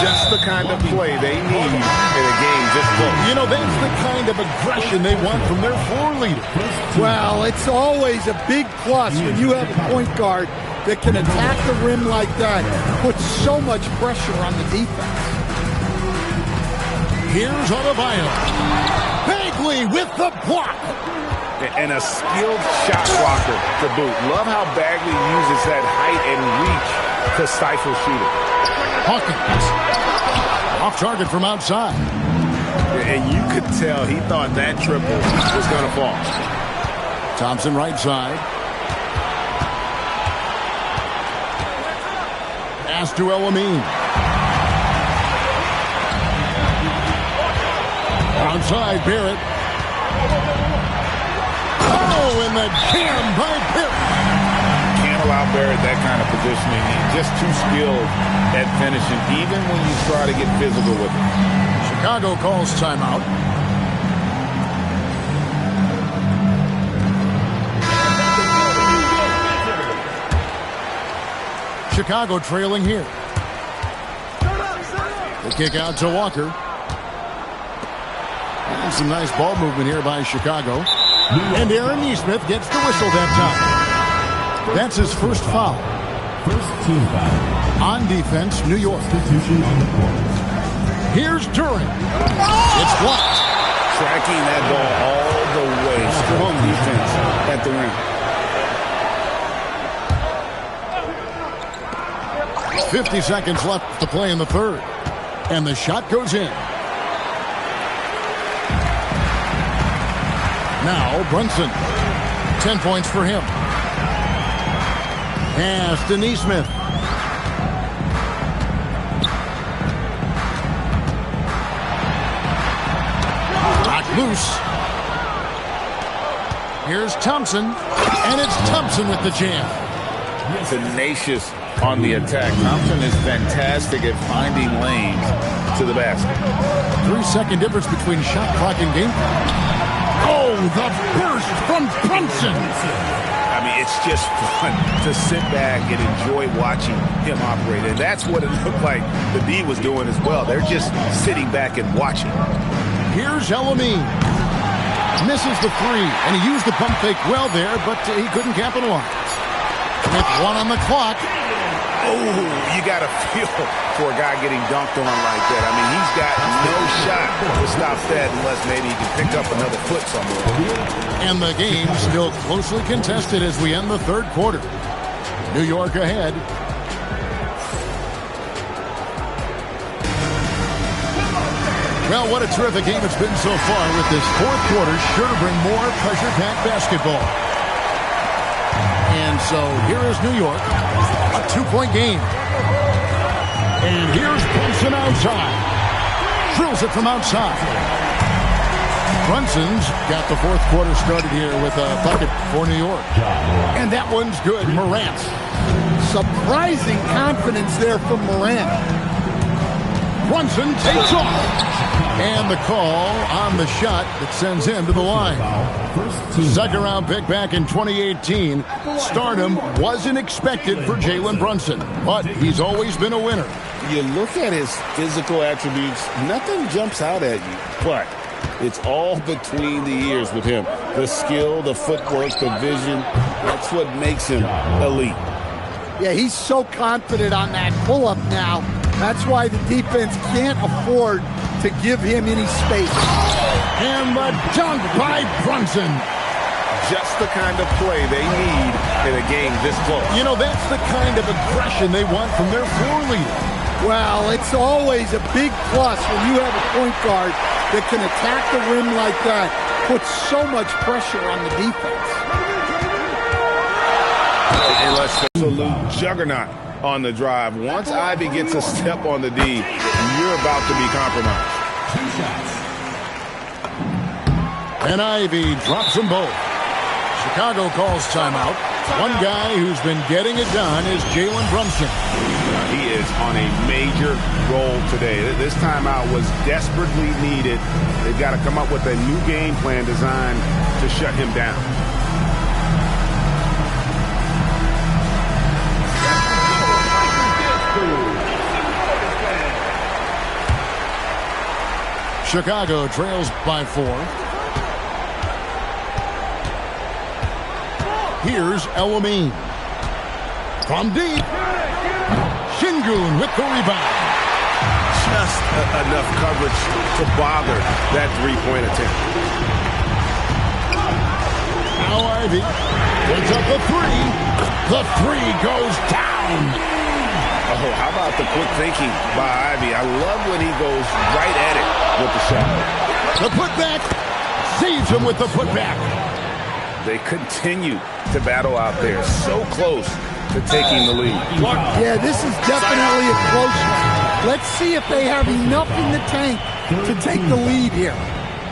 Just the kind of play they need in a game this close. You know, that's the kind of aggression they want from their floor leader. Well, it's always a big plus when you have a point guard that can attack the rim like that. Puts so much pressure on the defense. Here's Adebayo. Bagley with the block. And a skilled shot blocker to boot. Love how Bagley uses that height and reach to stifle shooting. Hawkins. Off target from outside. And you could tell he thought that triple was going to fall. Thompson right side. Pass to El-Amin. Outside Barrett. Oh, and the jam by Pitt. Can't allow Barrett that kind of positioning. He's just too skilled at finishing, even when you try to get physical with him. Chicago calls timeout. Chicago trailing here. The kick out to Walker. And some nice ball movement here by Chicago. And Aaron Nesmith gets the whistle that time. That's his first foul. First team foul. On defense, New York. Substitution on the court. Here's Duren. It's blocked. Tracking that ball all the way. Strong defense at the rim. 50 seconds left to play in the third. And the shot goes in. Now Brunson. 10 points for him. Pass to Nesmith. Knocked loose. Here's Thompson. And it's Thompson with the jam. Tenacious on the attack. Thompson is fantastic at finding lanes to the basket. 3-second difference between shot clock and game clock. Oh, the burst from Brunson. I mean, it's just fun to sit back and enjoy watching him operate. And that's what it looked like the D was doing as well. They're just sitting back and watching. Here's El-Amin. Misses the three, and he used the pump fake well there, but he couldn't capitalize. With 1 on the clock. Oh, you got to feel for a guy getting dunked on like that. I mean, he's got no shot to stop that unless maybe he can pick up another foot somewhere. And the game still closely contested as we end the third quarter. New York ahead. Well, what a terrific game it's been so far, with this fourth quarter sure to bring more pressure-packed basketball. And so here is New York, a 2-point game. And here's Brunson outside. Drills it from outside. Brunson's got the fourth quarter started here with a bucket for New York. And that one's good. Morant. Surprising confidence there from Morant. Brunson takes off. And the call on the shot that sends him to the line. Second round pick back in 2018. Stardom wasn't expected for Jalen Brunson, but he's always been a winner. You look at his physical attributes, nothing jumps out at you, but it's all between the ears with him. The skill, the footwork, the vision, that's what makes him elite. Yeah, he's so confident on that pull-up now. That's why the defense can't afford to give him any space. And the dunk by Brunson. Just the kind of play they need in a game this close. You know, that's the kind of aggression they want from their floor leader. Well, it's always a big plus when you have a point guard that can attack the rim like that, put so much pressure on the defense. And let's absolute juggernaut on the drive. Once Ivy gets a step on the D, you're about to be compromised. And Ivy drops them both. Chicago calls timeout. One guy who's been getting it done is Jalen Brunson. He is on a major roll today. This timeout was desperately needed. They've got to come up with a new game plan designed to shut him down. Chicago trails by 4. Here's El-Amin. From deep. Şengün with the rebound. Just enough coverage to bother that three-point attempt. Now Ivy puts up the three. The three goes down. Oh, how about the quick thinking by Ivey? I love when he goes right at it with the shot. The putback saves him with the putback. They continue to battle out there, so close to taking the lead. Yeah, this is definitely a close one. Let's see if they have enough in the tank to take the lead here.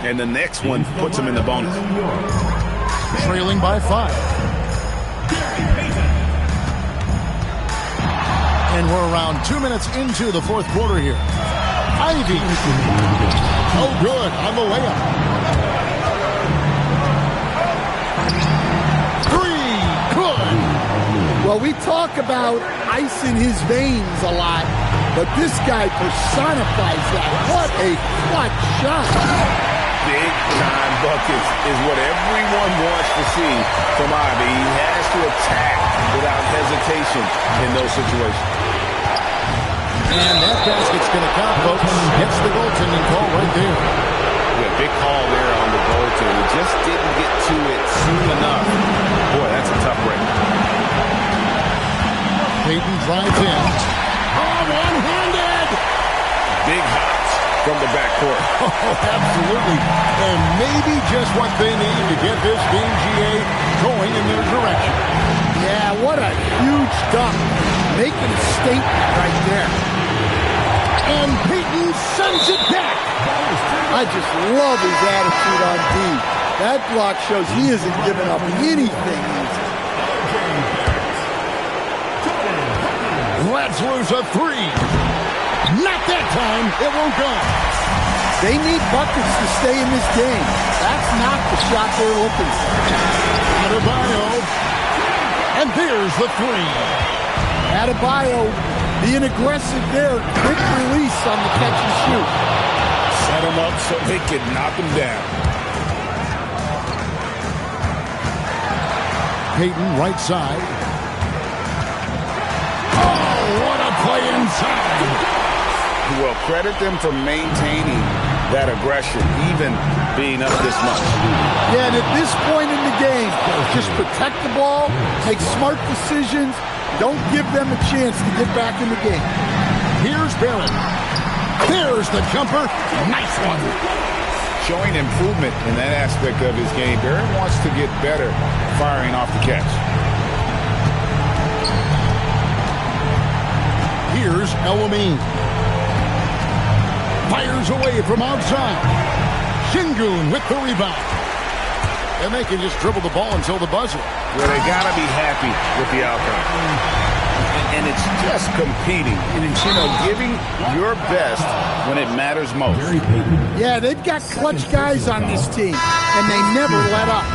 And the next one puts them in the bonus. Trailing by 5. And we're around 2 minutes into the fourth quarter here. Ivey. Oh, good on the layup. 3. Good. Well, we talk about ice in his veins a lot, but this guy personifies that. What a clutch shot. Big-time buckets is what everyone wants to see from Ivey. He has to attack without hesitation in those situations. And that basket's going to count, folks. Gets the goaltending call right there. Yeah, big call there on the goaltender. He just didn't get to it soon enough. Boy, that's a tough break. Payton drives in. Oh, one-handed! Big hops from the backcourt. Oh, absolutely. And maybe just what they need to get this game, GA, going in their direction. Yeah, what a huge dunk. Making a statement right there. And Payton sends it back. I just love his attitude on D. That block shows he isn't giving up anything easy. Let's lose a 3. Not that time. It won't go. They need buckets to stay in this game. That's not the shot they're looking for. Adebayo. And there's the 3. Adebayo being aggressive there. Quick release on the catch and shoot. Set him up so they can knock him down. Payton right side. Oh, what a play inside. Well, credit them for maintaining that aggression, even being up this much. Yeah, and at this point in the game, just protect the ball, make smart decisions. Don't give them a chance to get back in the game. Here's Barrett. There's the jumper. Nice one. Showing improvement in that aspect of his game. Barrett wants to get better firing off the catch. Here's El-Amin. Fires away from outside. Şengün with the rebound. And they can just dribble the ball until the buzzer. Well, they got to be happy with the outcome. And it's just competing. And it's, Giving your best when it matters most. Yeah, they've got clutch guys on this team, and they never let up.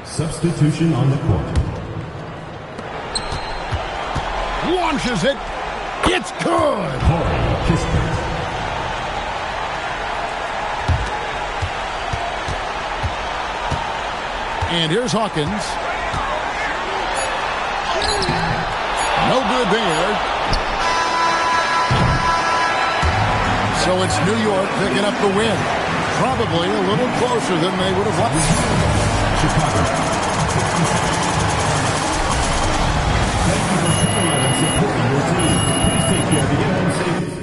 Substitution on the court. Launches it. It's good. Corey Kispert. And here's Hawkins. No good there. So it's New York picking up the win. Probably a little closer than they would have liked. Chicago. Thank you for coming out and supporting your team. Please take care of the in-home safety.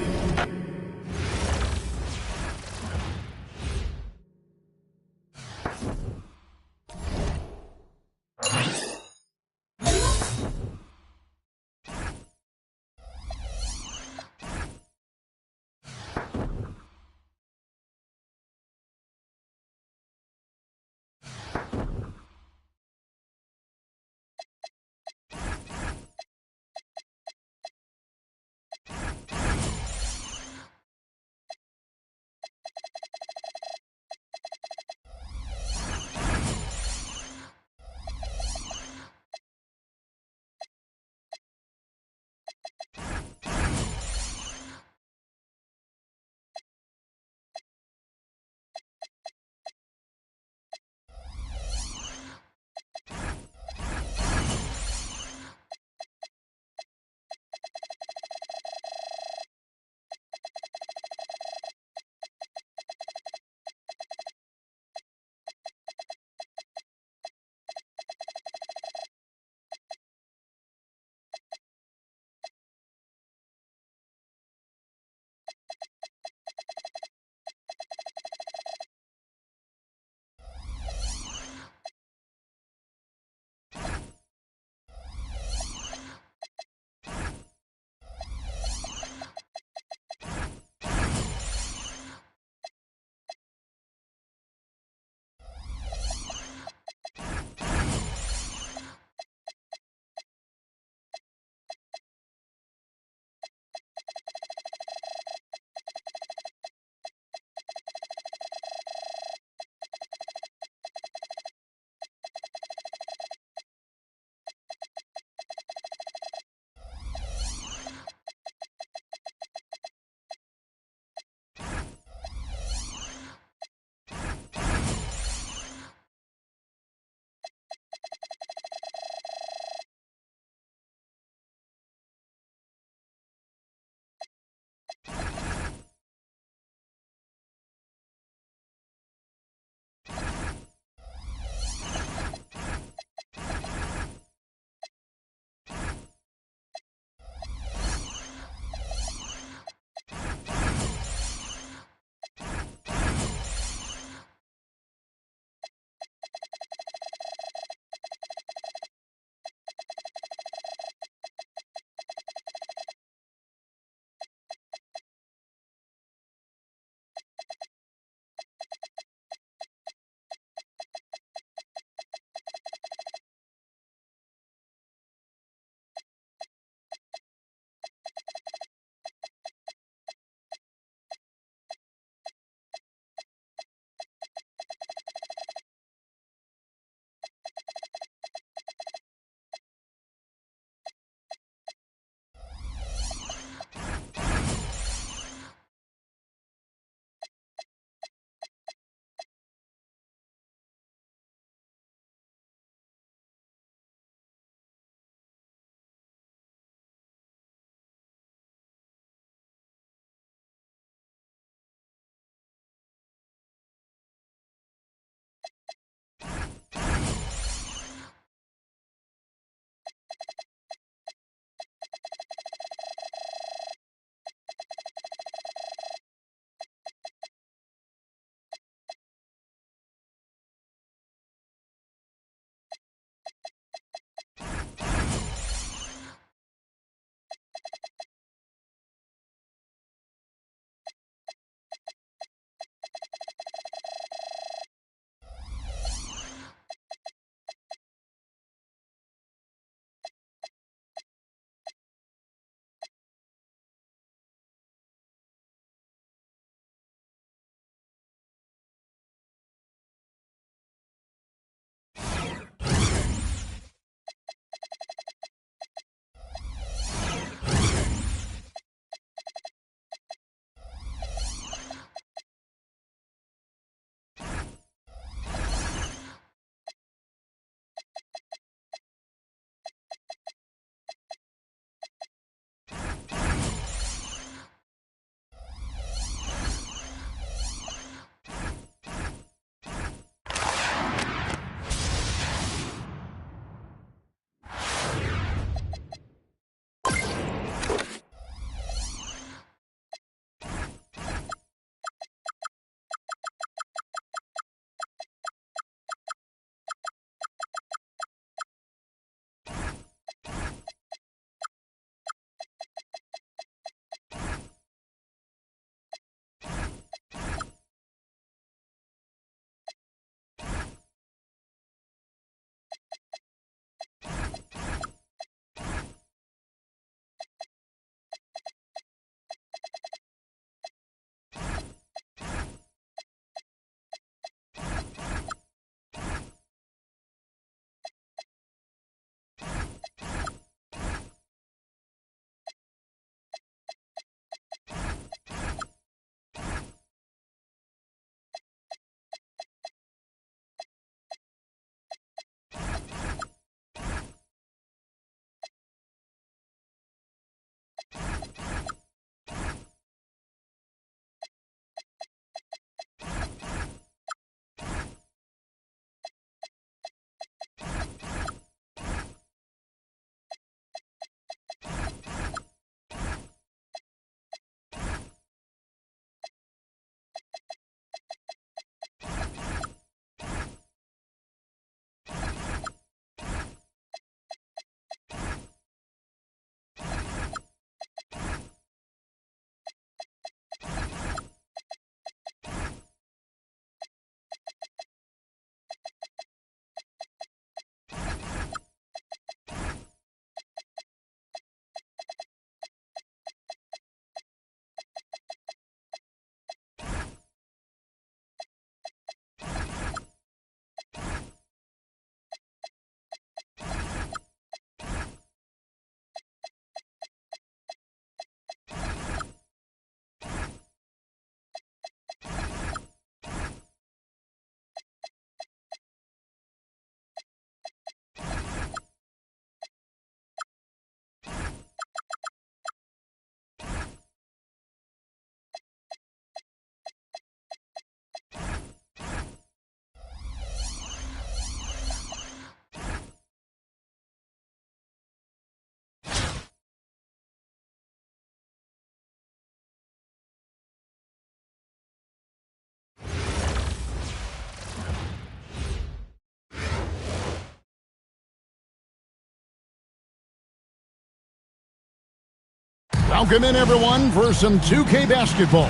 Welcome in, everyone, for some 2K basketball.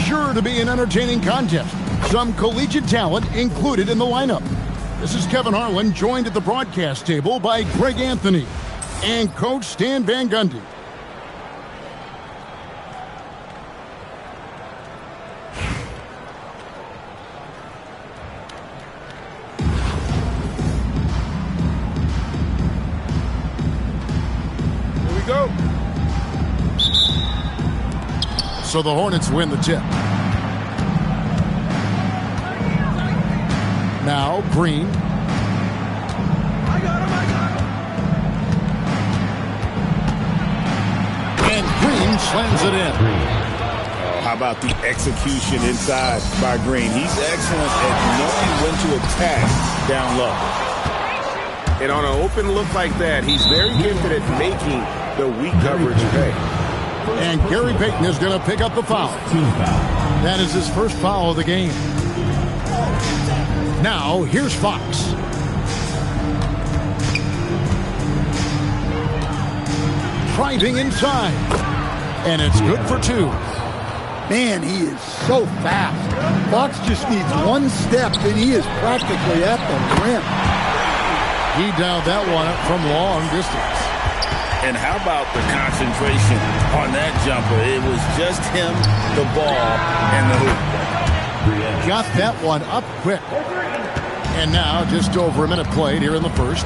Sure to be an entertaining contest. Some collegiate talent included in the lineup. This is Kevin Harlan, joined at the broadcast table by Greg Anthony and Coach Stan Van Gundy. go. So the Hornets win the tip. Now Green. And Green slams it in. How about the execution inside by Green? He's excellent at knowing when to attack down low. And on an open look like that, he's very gifted at making the weak coverage pay. And Gary Payton is going to pick up the foul. That is his first foul of the game. Now, here's Fox. Driving inside. And it's good for two. Man, he is so fast. Fox just needs one step, and he is practically at the rim. He dialed that one up from long distance. And how about the concentration on that jumper? It was just him, the ball, and the hoop. Got that one up quick. And now just over a minute played here in the first.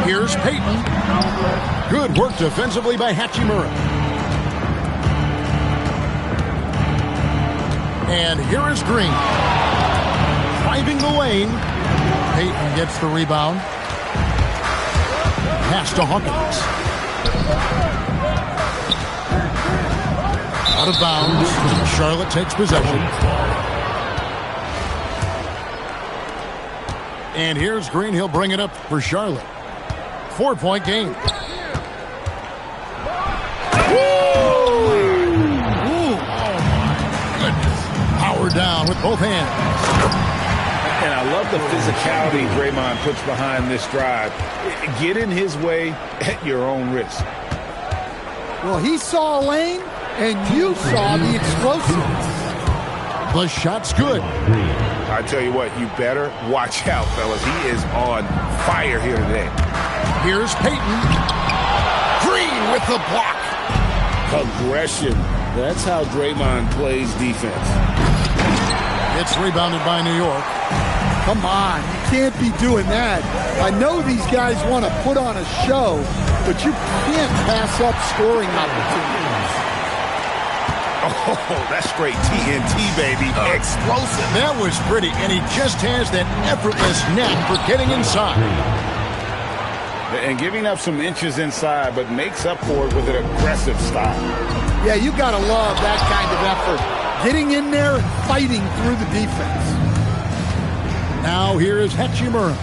Here's Payton. Good work defensively by Hachimura. And here is Green. Driving the lane. Payton gets the rebound. Pass to Hawkins. Out of bounds. Charlotte takes possession. And here's Green. He'll bring it up for Charlotte. 4-point game. Power down with both hands. And I love the physicality Draymond puts behind this drive. Get in his way at your own risk. Well, he saw a lane, and you saw the explosiveness. The shot's good. I tell you what, you better watch out, fellas. He is on fire here today. Here's Payton. Green with the block. Aggression. That's how Draymond plays defense. It's rebounded by New York. Come on, you can't be doing that. I know these guys want to put on a show, but you can't pass up scoring opportunities. Oh, that's straight TNT, baby. Explosive. That was pretty, and he just has that effortless knack for getting inside. And giving up some inches inside, but makes up for it with an aggressive style. Yeah, you got to love that kind of effort. Getting in there and fighting through the defense. Now here is Hachimura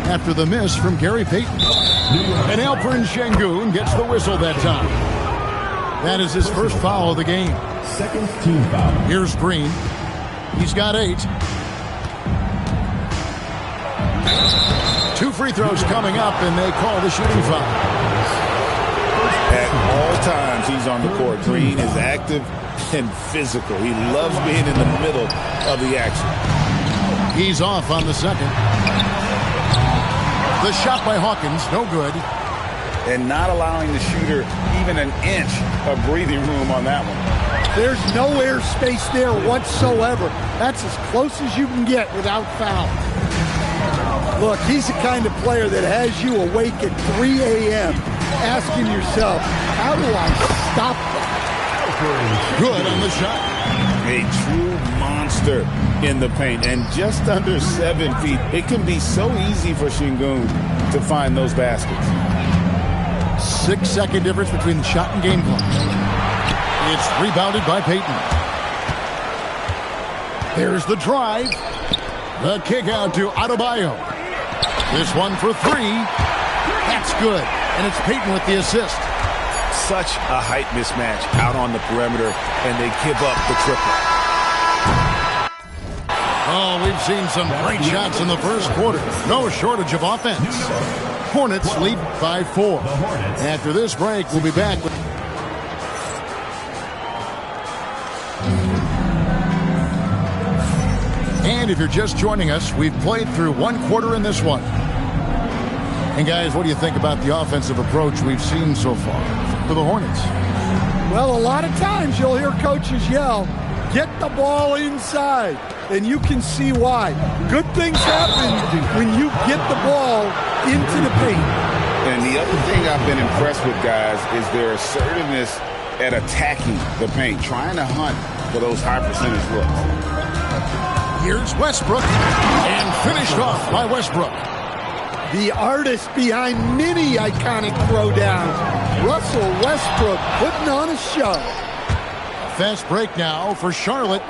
after the miss from Gary Payton. And Alperen Sengun gets the whistle that time. That is his first foul of the game. Second team foul. Here's Green. He's got 8. 2 free throws coming up, and they call the shooting foul. At all times, he's on the court. Green is active and physical. He loves being in the middle of the action. He's off on the second. The shot by Hawkins, no good. And not allowing the shooter even an inch of breathing room on that one. There's no air space there whatsoever. That's as close as you can get without foul. Look, he's the kind of player that has you awake at 3 a.m. asking yourself, how do I stop that? Good on the shot. A true monster in the paint, and just under 7 feet. It can be so easy for Sengun to find those baskets. 6-second difference between the shot and game clock. It's rebounded by Payton. There's the drive. The kick out to Adebayo. This one for 3. That's good. And it's Payton with the assist. Such a height mismatch out on the perimeter, and they give up the triple. Oh, we've seen some great shots in the first quarter. No shortage of offense. Hornets lead by 4. After this break, we'll be back with... And if you're just joining us, we've played through 1 quarter in this one. And guys, what do you think about the offensive approach we've seen so far for the Hornets? Well, a lot of times you'll hear coaches yell, get the ball inside. And you can see why. Good things happen when you get the ball into the paint. And the other thing I've been impressed with, guys, is their assertiveness at attacking the paint, trying to hunt for those high percentage looks. Here's Westbrook, and finished off by Westbrook. The artist behind many iconic throwdowns, Russell Westbrook, putting on a show. Fast break now for Charlotte.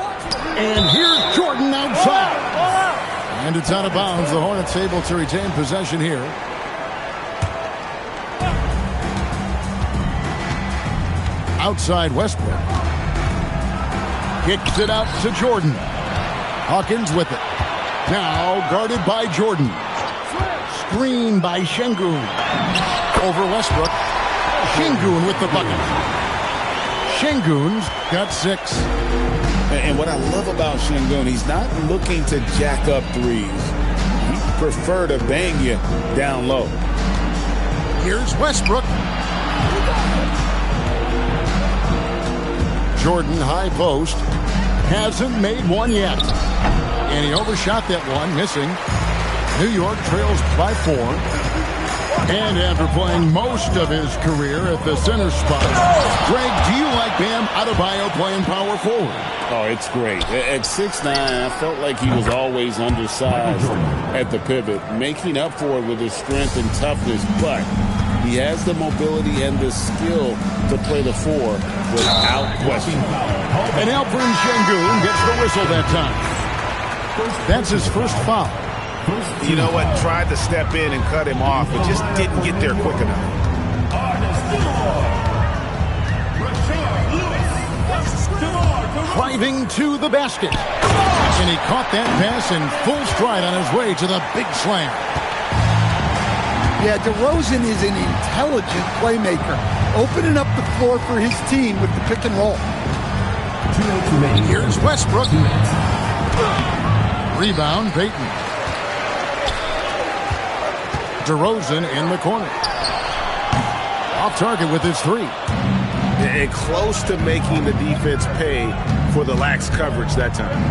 And here's Jordan outside. And it's out of bounds. The Hornets able to retain possession here. Outside Westbrook. Kicks it out to Jordan. Hawkins with it. Now guarded by Jordan. Screen by Şengün. Over Westbrook. Şengün with the bucket. Şengün's got 6. And what I love about Şengün, he's not looking to jack up threes. He prefer to bang you down low. Here's Westbrook. Jordan high post. Hasn't made one yet. And he overshot that one, missing. New York trails by 4. And after playing most of his career at the center spot, Greg, do you like Bam Adebayo playing power forward? Oh, it's great. At 6'9", I felt like he was always undersized at the pivot, making up for it with his strength and toughness, but he has the mobility and the skill to play the 4 without question. And Alperen Şengün gets the whistle that time. That's his first foul. You know what? Tried to step in and cut him off, but just didn't get there quick enough. Driving to the basket. And he caught that pass in full stride on his way to the big slam. Yeah, DeRozan is an intelligent playmaker, opening up the floor for his team with the pick and roll. Here's Westbrook. Rebound, Payton. DeRozan in the corner. Off target with his 3. And close to making the defense pay for the lax coverage that time.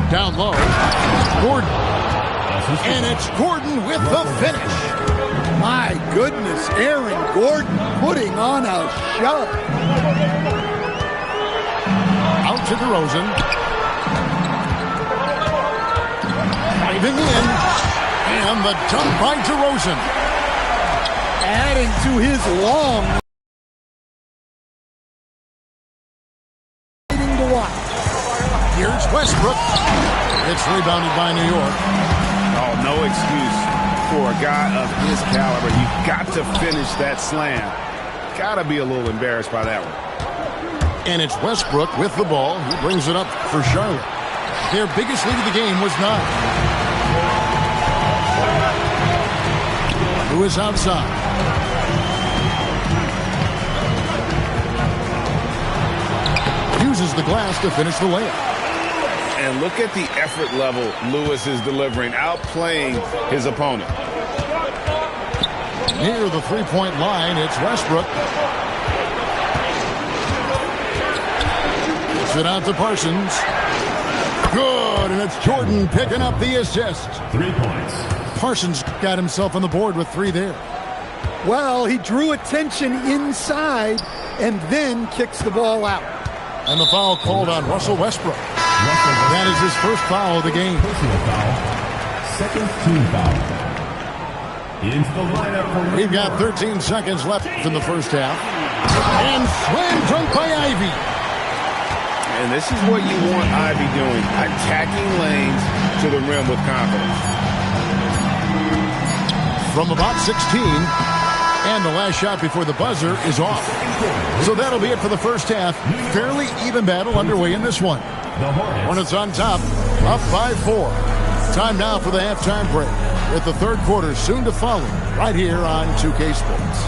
Down low. Gordon. And it's Gordon with the finish. My goodness, Aaron Gordon putting on a show. Out to DeRozan. Driving in. And the dunk by DeRozan. Adding to his long waiting to watch. Here's Westbrook. It's rebounded by New York. Oh, no excuse for a guy of his caliber. You've got to finish that slam. Got to be a little embarrassed by that one. And it's Westbrook with the ball. He brings it up for Charlotte. Their biggest lead of the game was 9. Who is outside? Uses the glass to finish the layup. And look at the effort level Lewis is delivering, outplaying his opponent. Near the three-point line, it's Westbrook. Gets it out to Parsons. Good, and it's Jordan picking up the assist. 3 points. Parsons got himself on the board with 3 there. Well, he drew attention inside and then kicks the ball out. And the foul called on Russell Westbrook. That is his first foul of the game. Personal foul. Second team foul. Into the lineup for We've got 13 seconds left in the first half. And slam dunk by Ivy. And this is what you want Ivy doing, attacking lanes to the rim with confidence. From about 16, and the last shot before the buzzer is off. So that'll be it for the first half. Fairly even battle underway in this one. the Hornets on top, up by 4. Time now for the halftime break, with the third quarter soon to follow, right here on 2K Sports.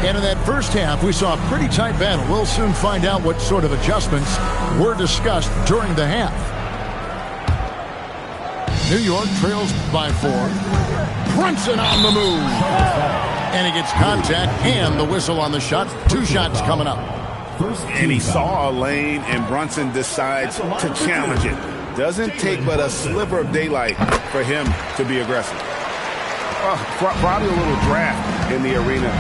And in that first half, we saw a pretty tight battle. We'll soon find out what sort of adjustments were discussed during the half. New York trails by 4. Brunson on the move. And he gets contact and the whistle on the shot. 2 shots coming up. And he saw a lane, and Brunson decides to challenge it. Doesn't take but a sliver of daylight for him to be aggressive. Probably a little draft in the arena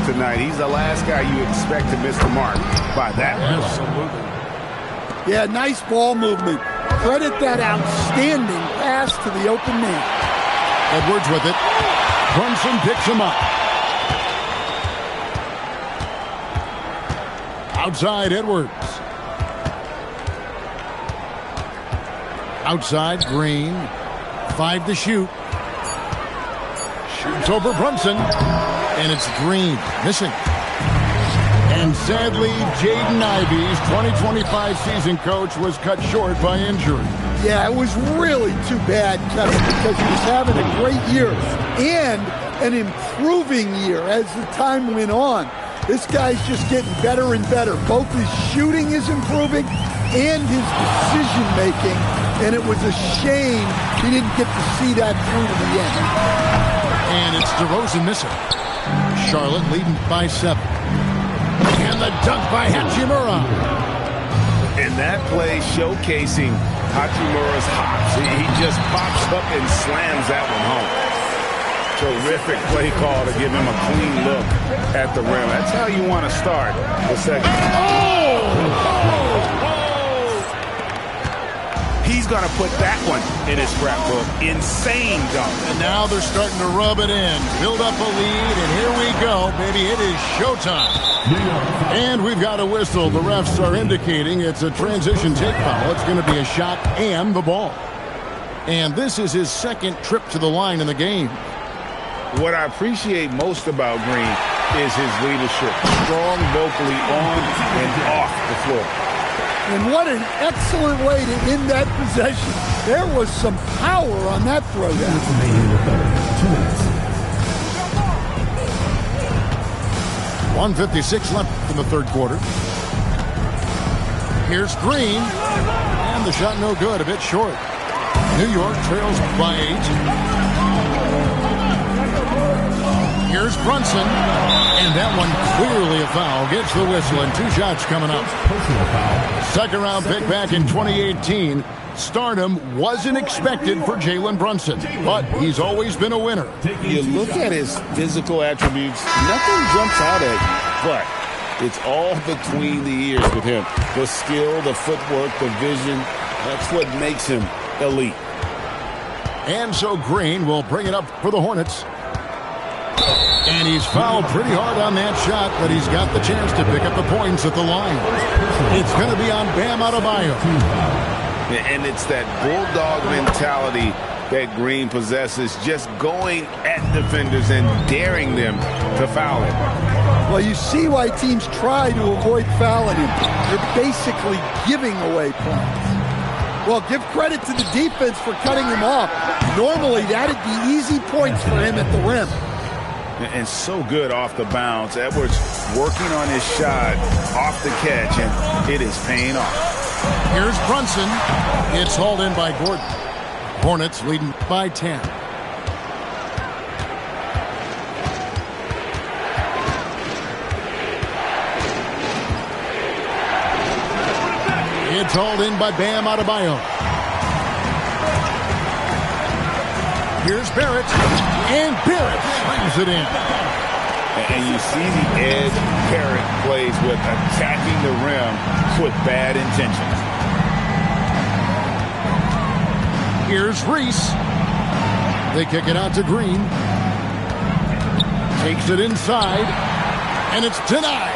tonight. He's the last guy you expect to miss the mark by that much. Absolutely. Yeah, nice ball movement. Credit that outstanding pass to the open man. Edwards with it. Brunson picks him up. Outside Edwards. Outside Green. 5 to shoot. Shoots over Brunson. And it's Green. Missing. And sadly, Jaden Ivey's 2025 season coach was cut short by injury. Yeah, it was really too bad, Kevin, because he was having a great year and an improving year as the time went on. This guy's just getting better and better. Both his shooting is improving and his decision-making, and it was a shame he didn't get to see that through to the end. And it's DeRozan missing. Charlotte leading by 7. And the dunk by Hachimura. And that play showcasing Hachimura's hops. He just pops up and slams that one home. Terrific play call to give him a clean look at the rim. That's how you want to start the second. He's going to put that one in his scrapbook. Insane dunk. And now they're starting to rub it in. Build up a lead, and here we go, baby. It is showtime. And we've got a whistle. The refs are indicating it's a transition take foul. It's going to be a shot and the ball. And this is his second trip to the line in the game. What I appreciate most about Green is his leadership. Strong vocally on and off the floor. And what an excellent way to end that possession. There was some power on that throwdown. 1:56 left in the third quarter. Here's Green. And the shot no good, a bit short. New York trails by 8. Here's Brunson. And that one clearly a foul. Gets the whistle and 2 shots coming up. Second round pick back in 2018. Stardom wasn't expected for Jalen Brunson, but he's always been a winner. You look at his physical attributes, nothing jumps out at you, but it's all between the ears with him. The skill, the footwork, the vision, that's what makes him elite. And so Green will bring it up for the Hornets. And he's fouled pretty hard on that shot, but he's got the chance to pick up the points at the line. It's going to be on Bam Adebayo. And it's that bulldog mentality that Green possesses, just going at defenders and daring them to foul him. Well, you see why teams try to avoid fouling him. You're basically giving away points. Well, give credit to the defense for cutting him off. Normally, that'd be easy points for him at the rim. And so good off the bounce. Edwards working on his shot off the catch, and it is paying off. Here's Brunson. It's hauled in by Gordon. Hornets leading by 10. It's hauled in by Bam Adebayo. Here's Barrett. And Barrett slams it in. And you see the edge Barrett plays with, attacking the rim with bad intentions. Here's Reese. They kick it out to Green. Takes it inside. And it's denied.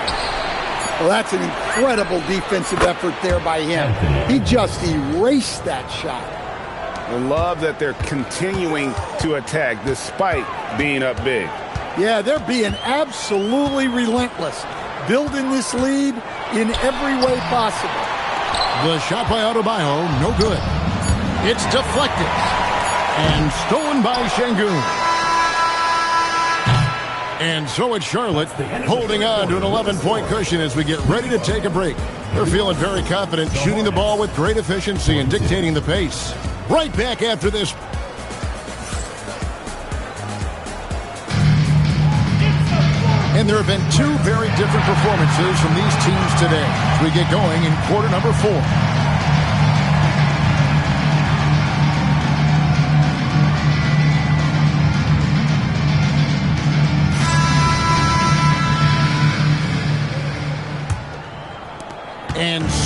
Well, that's an incredible defensive effort there by him. He just erased that shot. I love that they're continuing to attack despite being up big. Yeah, they're being absolutely relentless, building this lead in every way possible. The shot by Adebayo, no good. It's deflected and stolen by Şengün. And so it's Charlotte holding on to an 11-point cushion as we get ready to take a break. They're feeling very confident, shooting the ball with great efficiency and dictating the pace. Right back after this. And there have been 2 very different performances from these teams today as we get going in quarter number 4.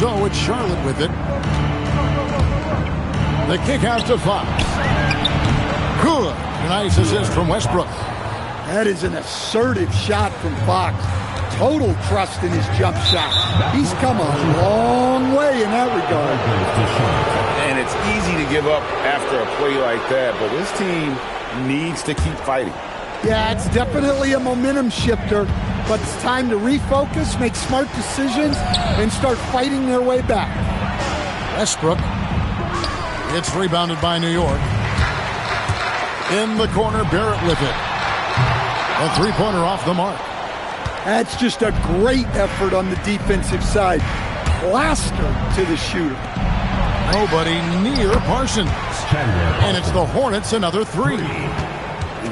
So it's Charlotte with it. The kick out to Fox. Good. Nice assist from Westbrook. That is an assertive shot from Fox. Total trust in his jump shot. He's come a long way in that regard. And it's easy to give up after a play like that, but this team needs to keep fighting. Yeah, it's definitely a momentum shifter, but it's time to refocus, make smart decisions, and start fighting their way back. Westbrook. It's rebounded by New York. In the corner, Barrett with it. A three-pointer off the mark. That's just a great effort on the defensive side. Plastered to the shooter. Nobody near Parsons. And it's the Hornets, another three.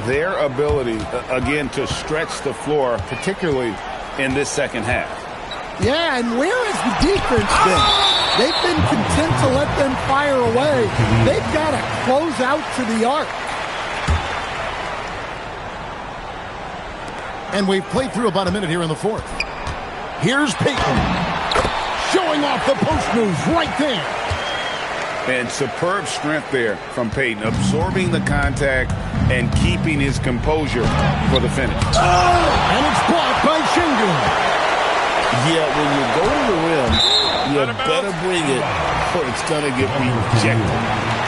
Their ability, again, to stretch the floor, particularly in this second half. Yeah, and where has the defense been? They've been content to let them fire away. They've got to close out to the arc. And we've played through about a minute here in the fourth. Here's Payton. Showing off the post moves right there. And superb strength there from Payton, absorbing the contact and keeping his composure for the finish. And it's blocked by Şengün. Yeah, when you go to the rim, you better bring it or it's going to get rejected.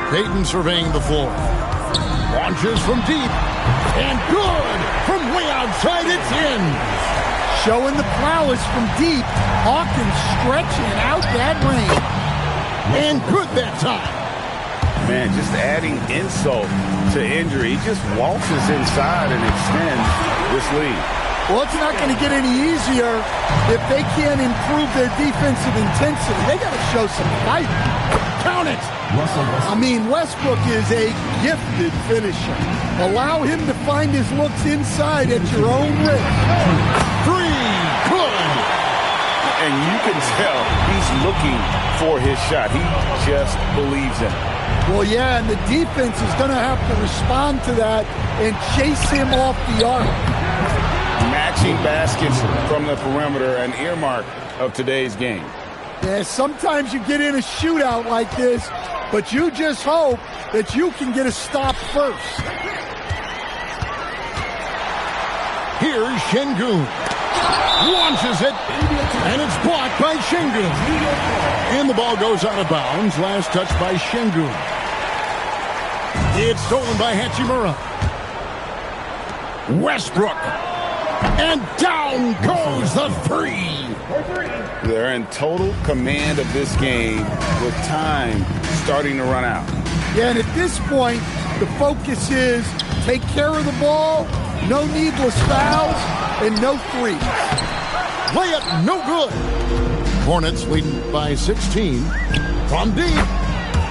Payton surveying the floor. Launches from deep. And good! From way outside, it's in! Showing the prowess from deep. Hawkins stretching out that range. And good that time. Man, just adding insult to injury. He just waltzes inside and extends this lead. Well, it's not going to get any easier if they can't improve their defensive intensity. They got to show some fight. Count it! I mean, Westbrook is a gifted finisher. Allow him to find his looks inside at your own risk. Three, good! And you can tell he's looking for his shot. He just believes in it. Well, yeah, and the defense is going to have to respond to that and chase him off the arc. Matching baskets from the perimeter, an earmark of today's game. Yeah, sometimes you get in a shootout like this, but you just hope that you can get a stop first. Here's Şengün. Launches it, and it's blocked by Şengün. And the ball goes out of bounds. Last touch by Şengün. It's stolen by Hachimura. Westbrook. And down goes the three. They're in total command of this game with time starting to run out. Yeah, and at this point, the focus is take care of the ball, no needless fouls, and no threes. Layup no good. Hornets leading by 16 from deep.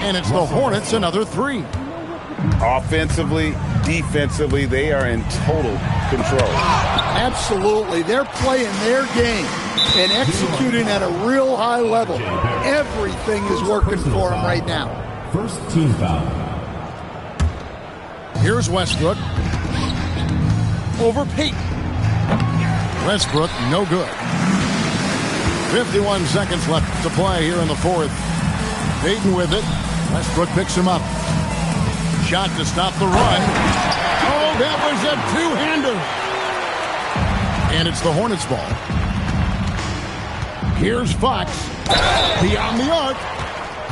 And it's the Hornets, another three. Offensively, defensively, they are in total control. Absolutely. They're playing their game and executing at a real high level. Everything is working for them right now. First team foul. Here's Westbrook. Over Payton. Westbrook, no good. 51 seconds left to play here in the fourth. Payton with it. Westbrook picks him up. Shot to stop the run. Oh, that was a two-hander. And it's the Hornets' ball. Here's Fox. Beyond the arc.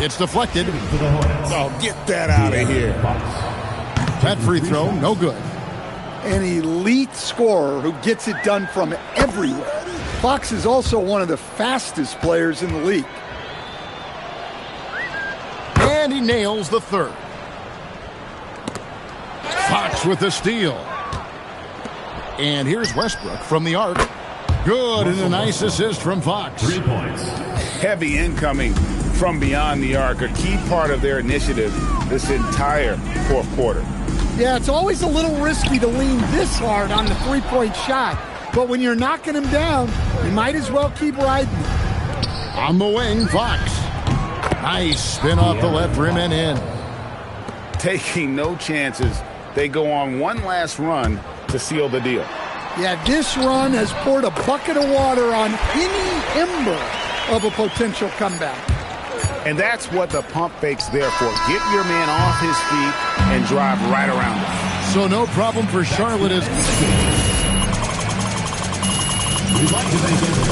It's deflected. Oh, get that out of here. That free throw, no good. An elite scorer who gets it done from everywhere. Fox is also one of the fastest players in the league. And he nails the third. Fox with the steal. And here's Westbrook from the arc. Good, and a nice assist from Fox. 3 points. Heavy incoming from beyond the arc, a key part of their initiative this entire fourth quarter. Yeah, it's always a little risky to lean this hard on the three-point shot. But when you're knocking him down, you might as well keep riding. On the wing, Fox. Nice spin off the left rim and in. Taking no chances they go on one last run to seal the deal. Yeah, this run has poured a bucket of water on any ember of a potential comeback. And that's what the pump fake's there for. Get your man off his feet and drive right around him. So no problem for Charlotte as We'd like to thank everyone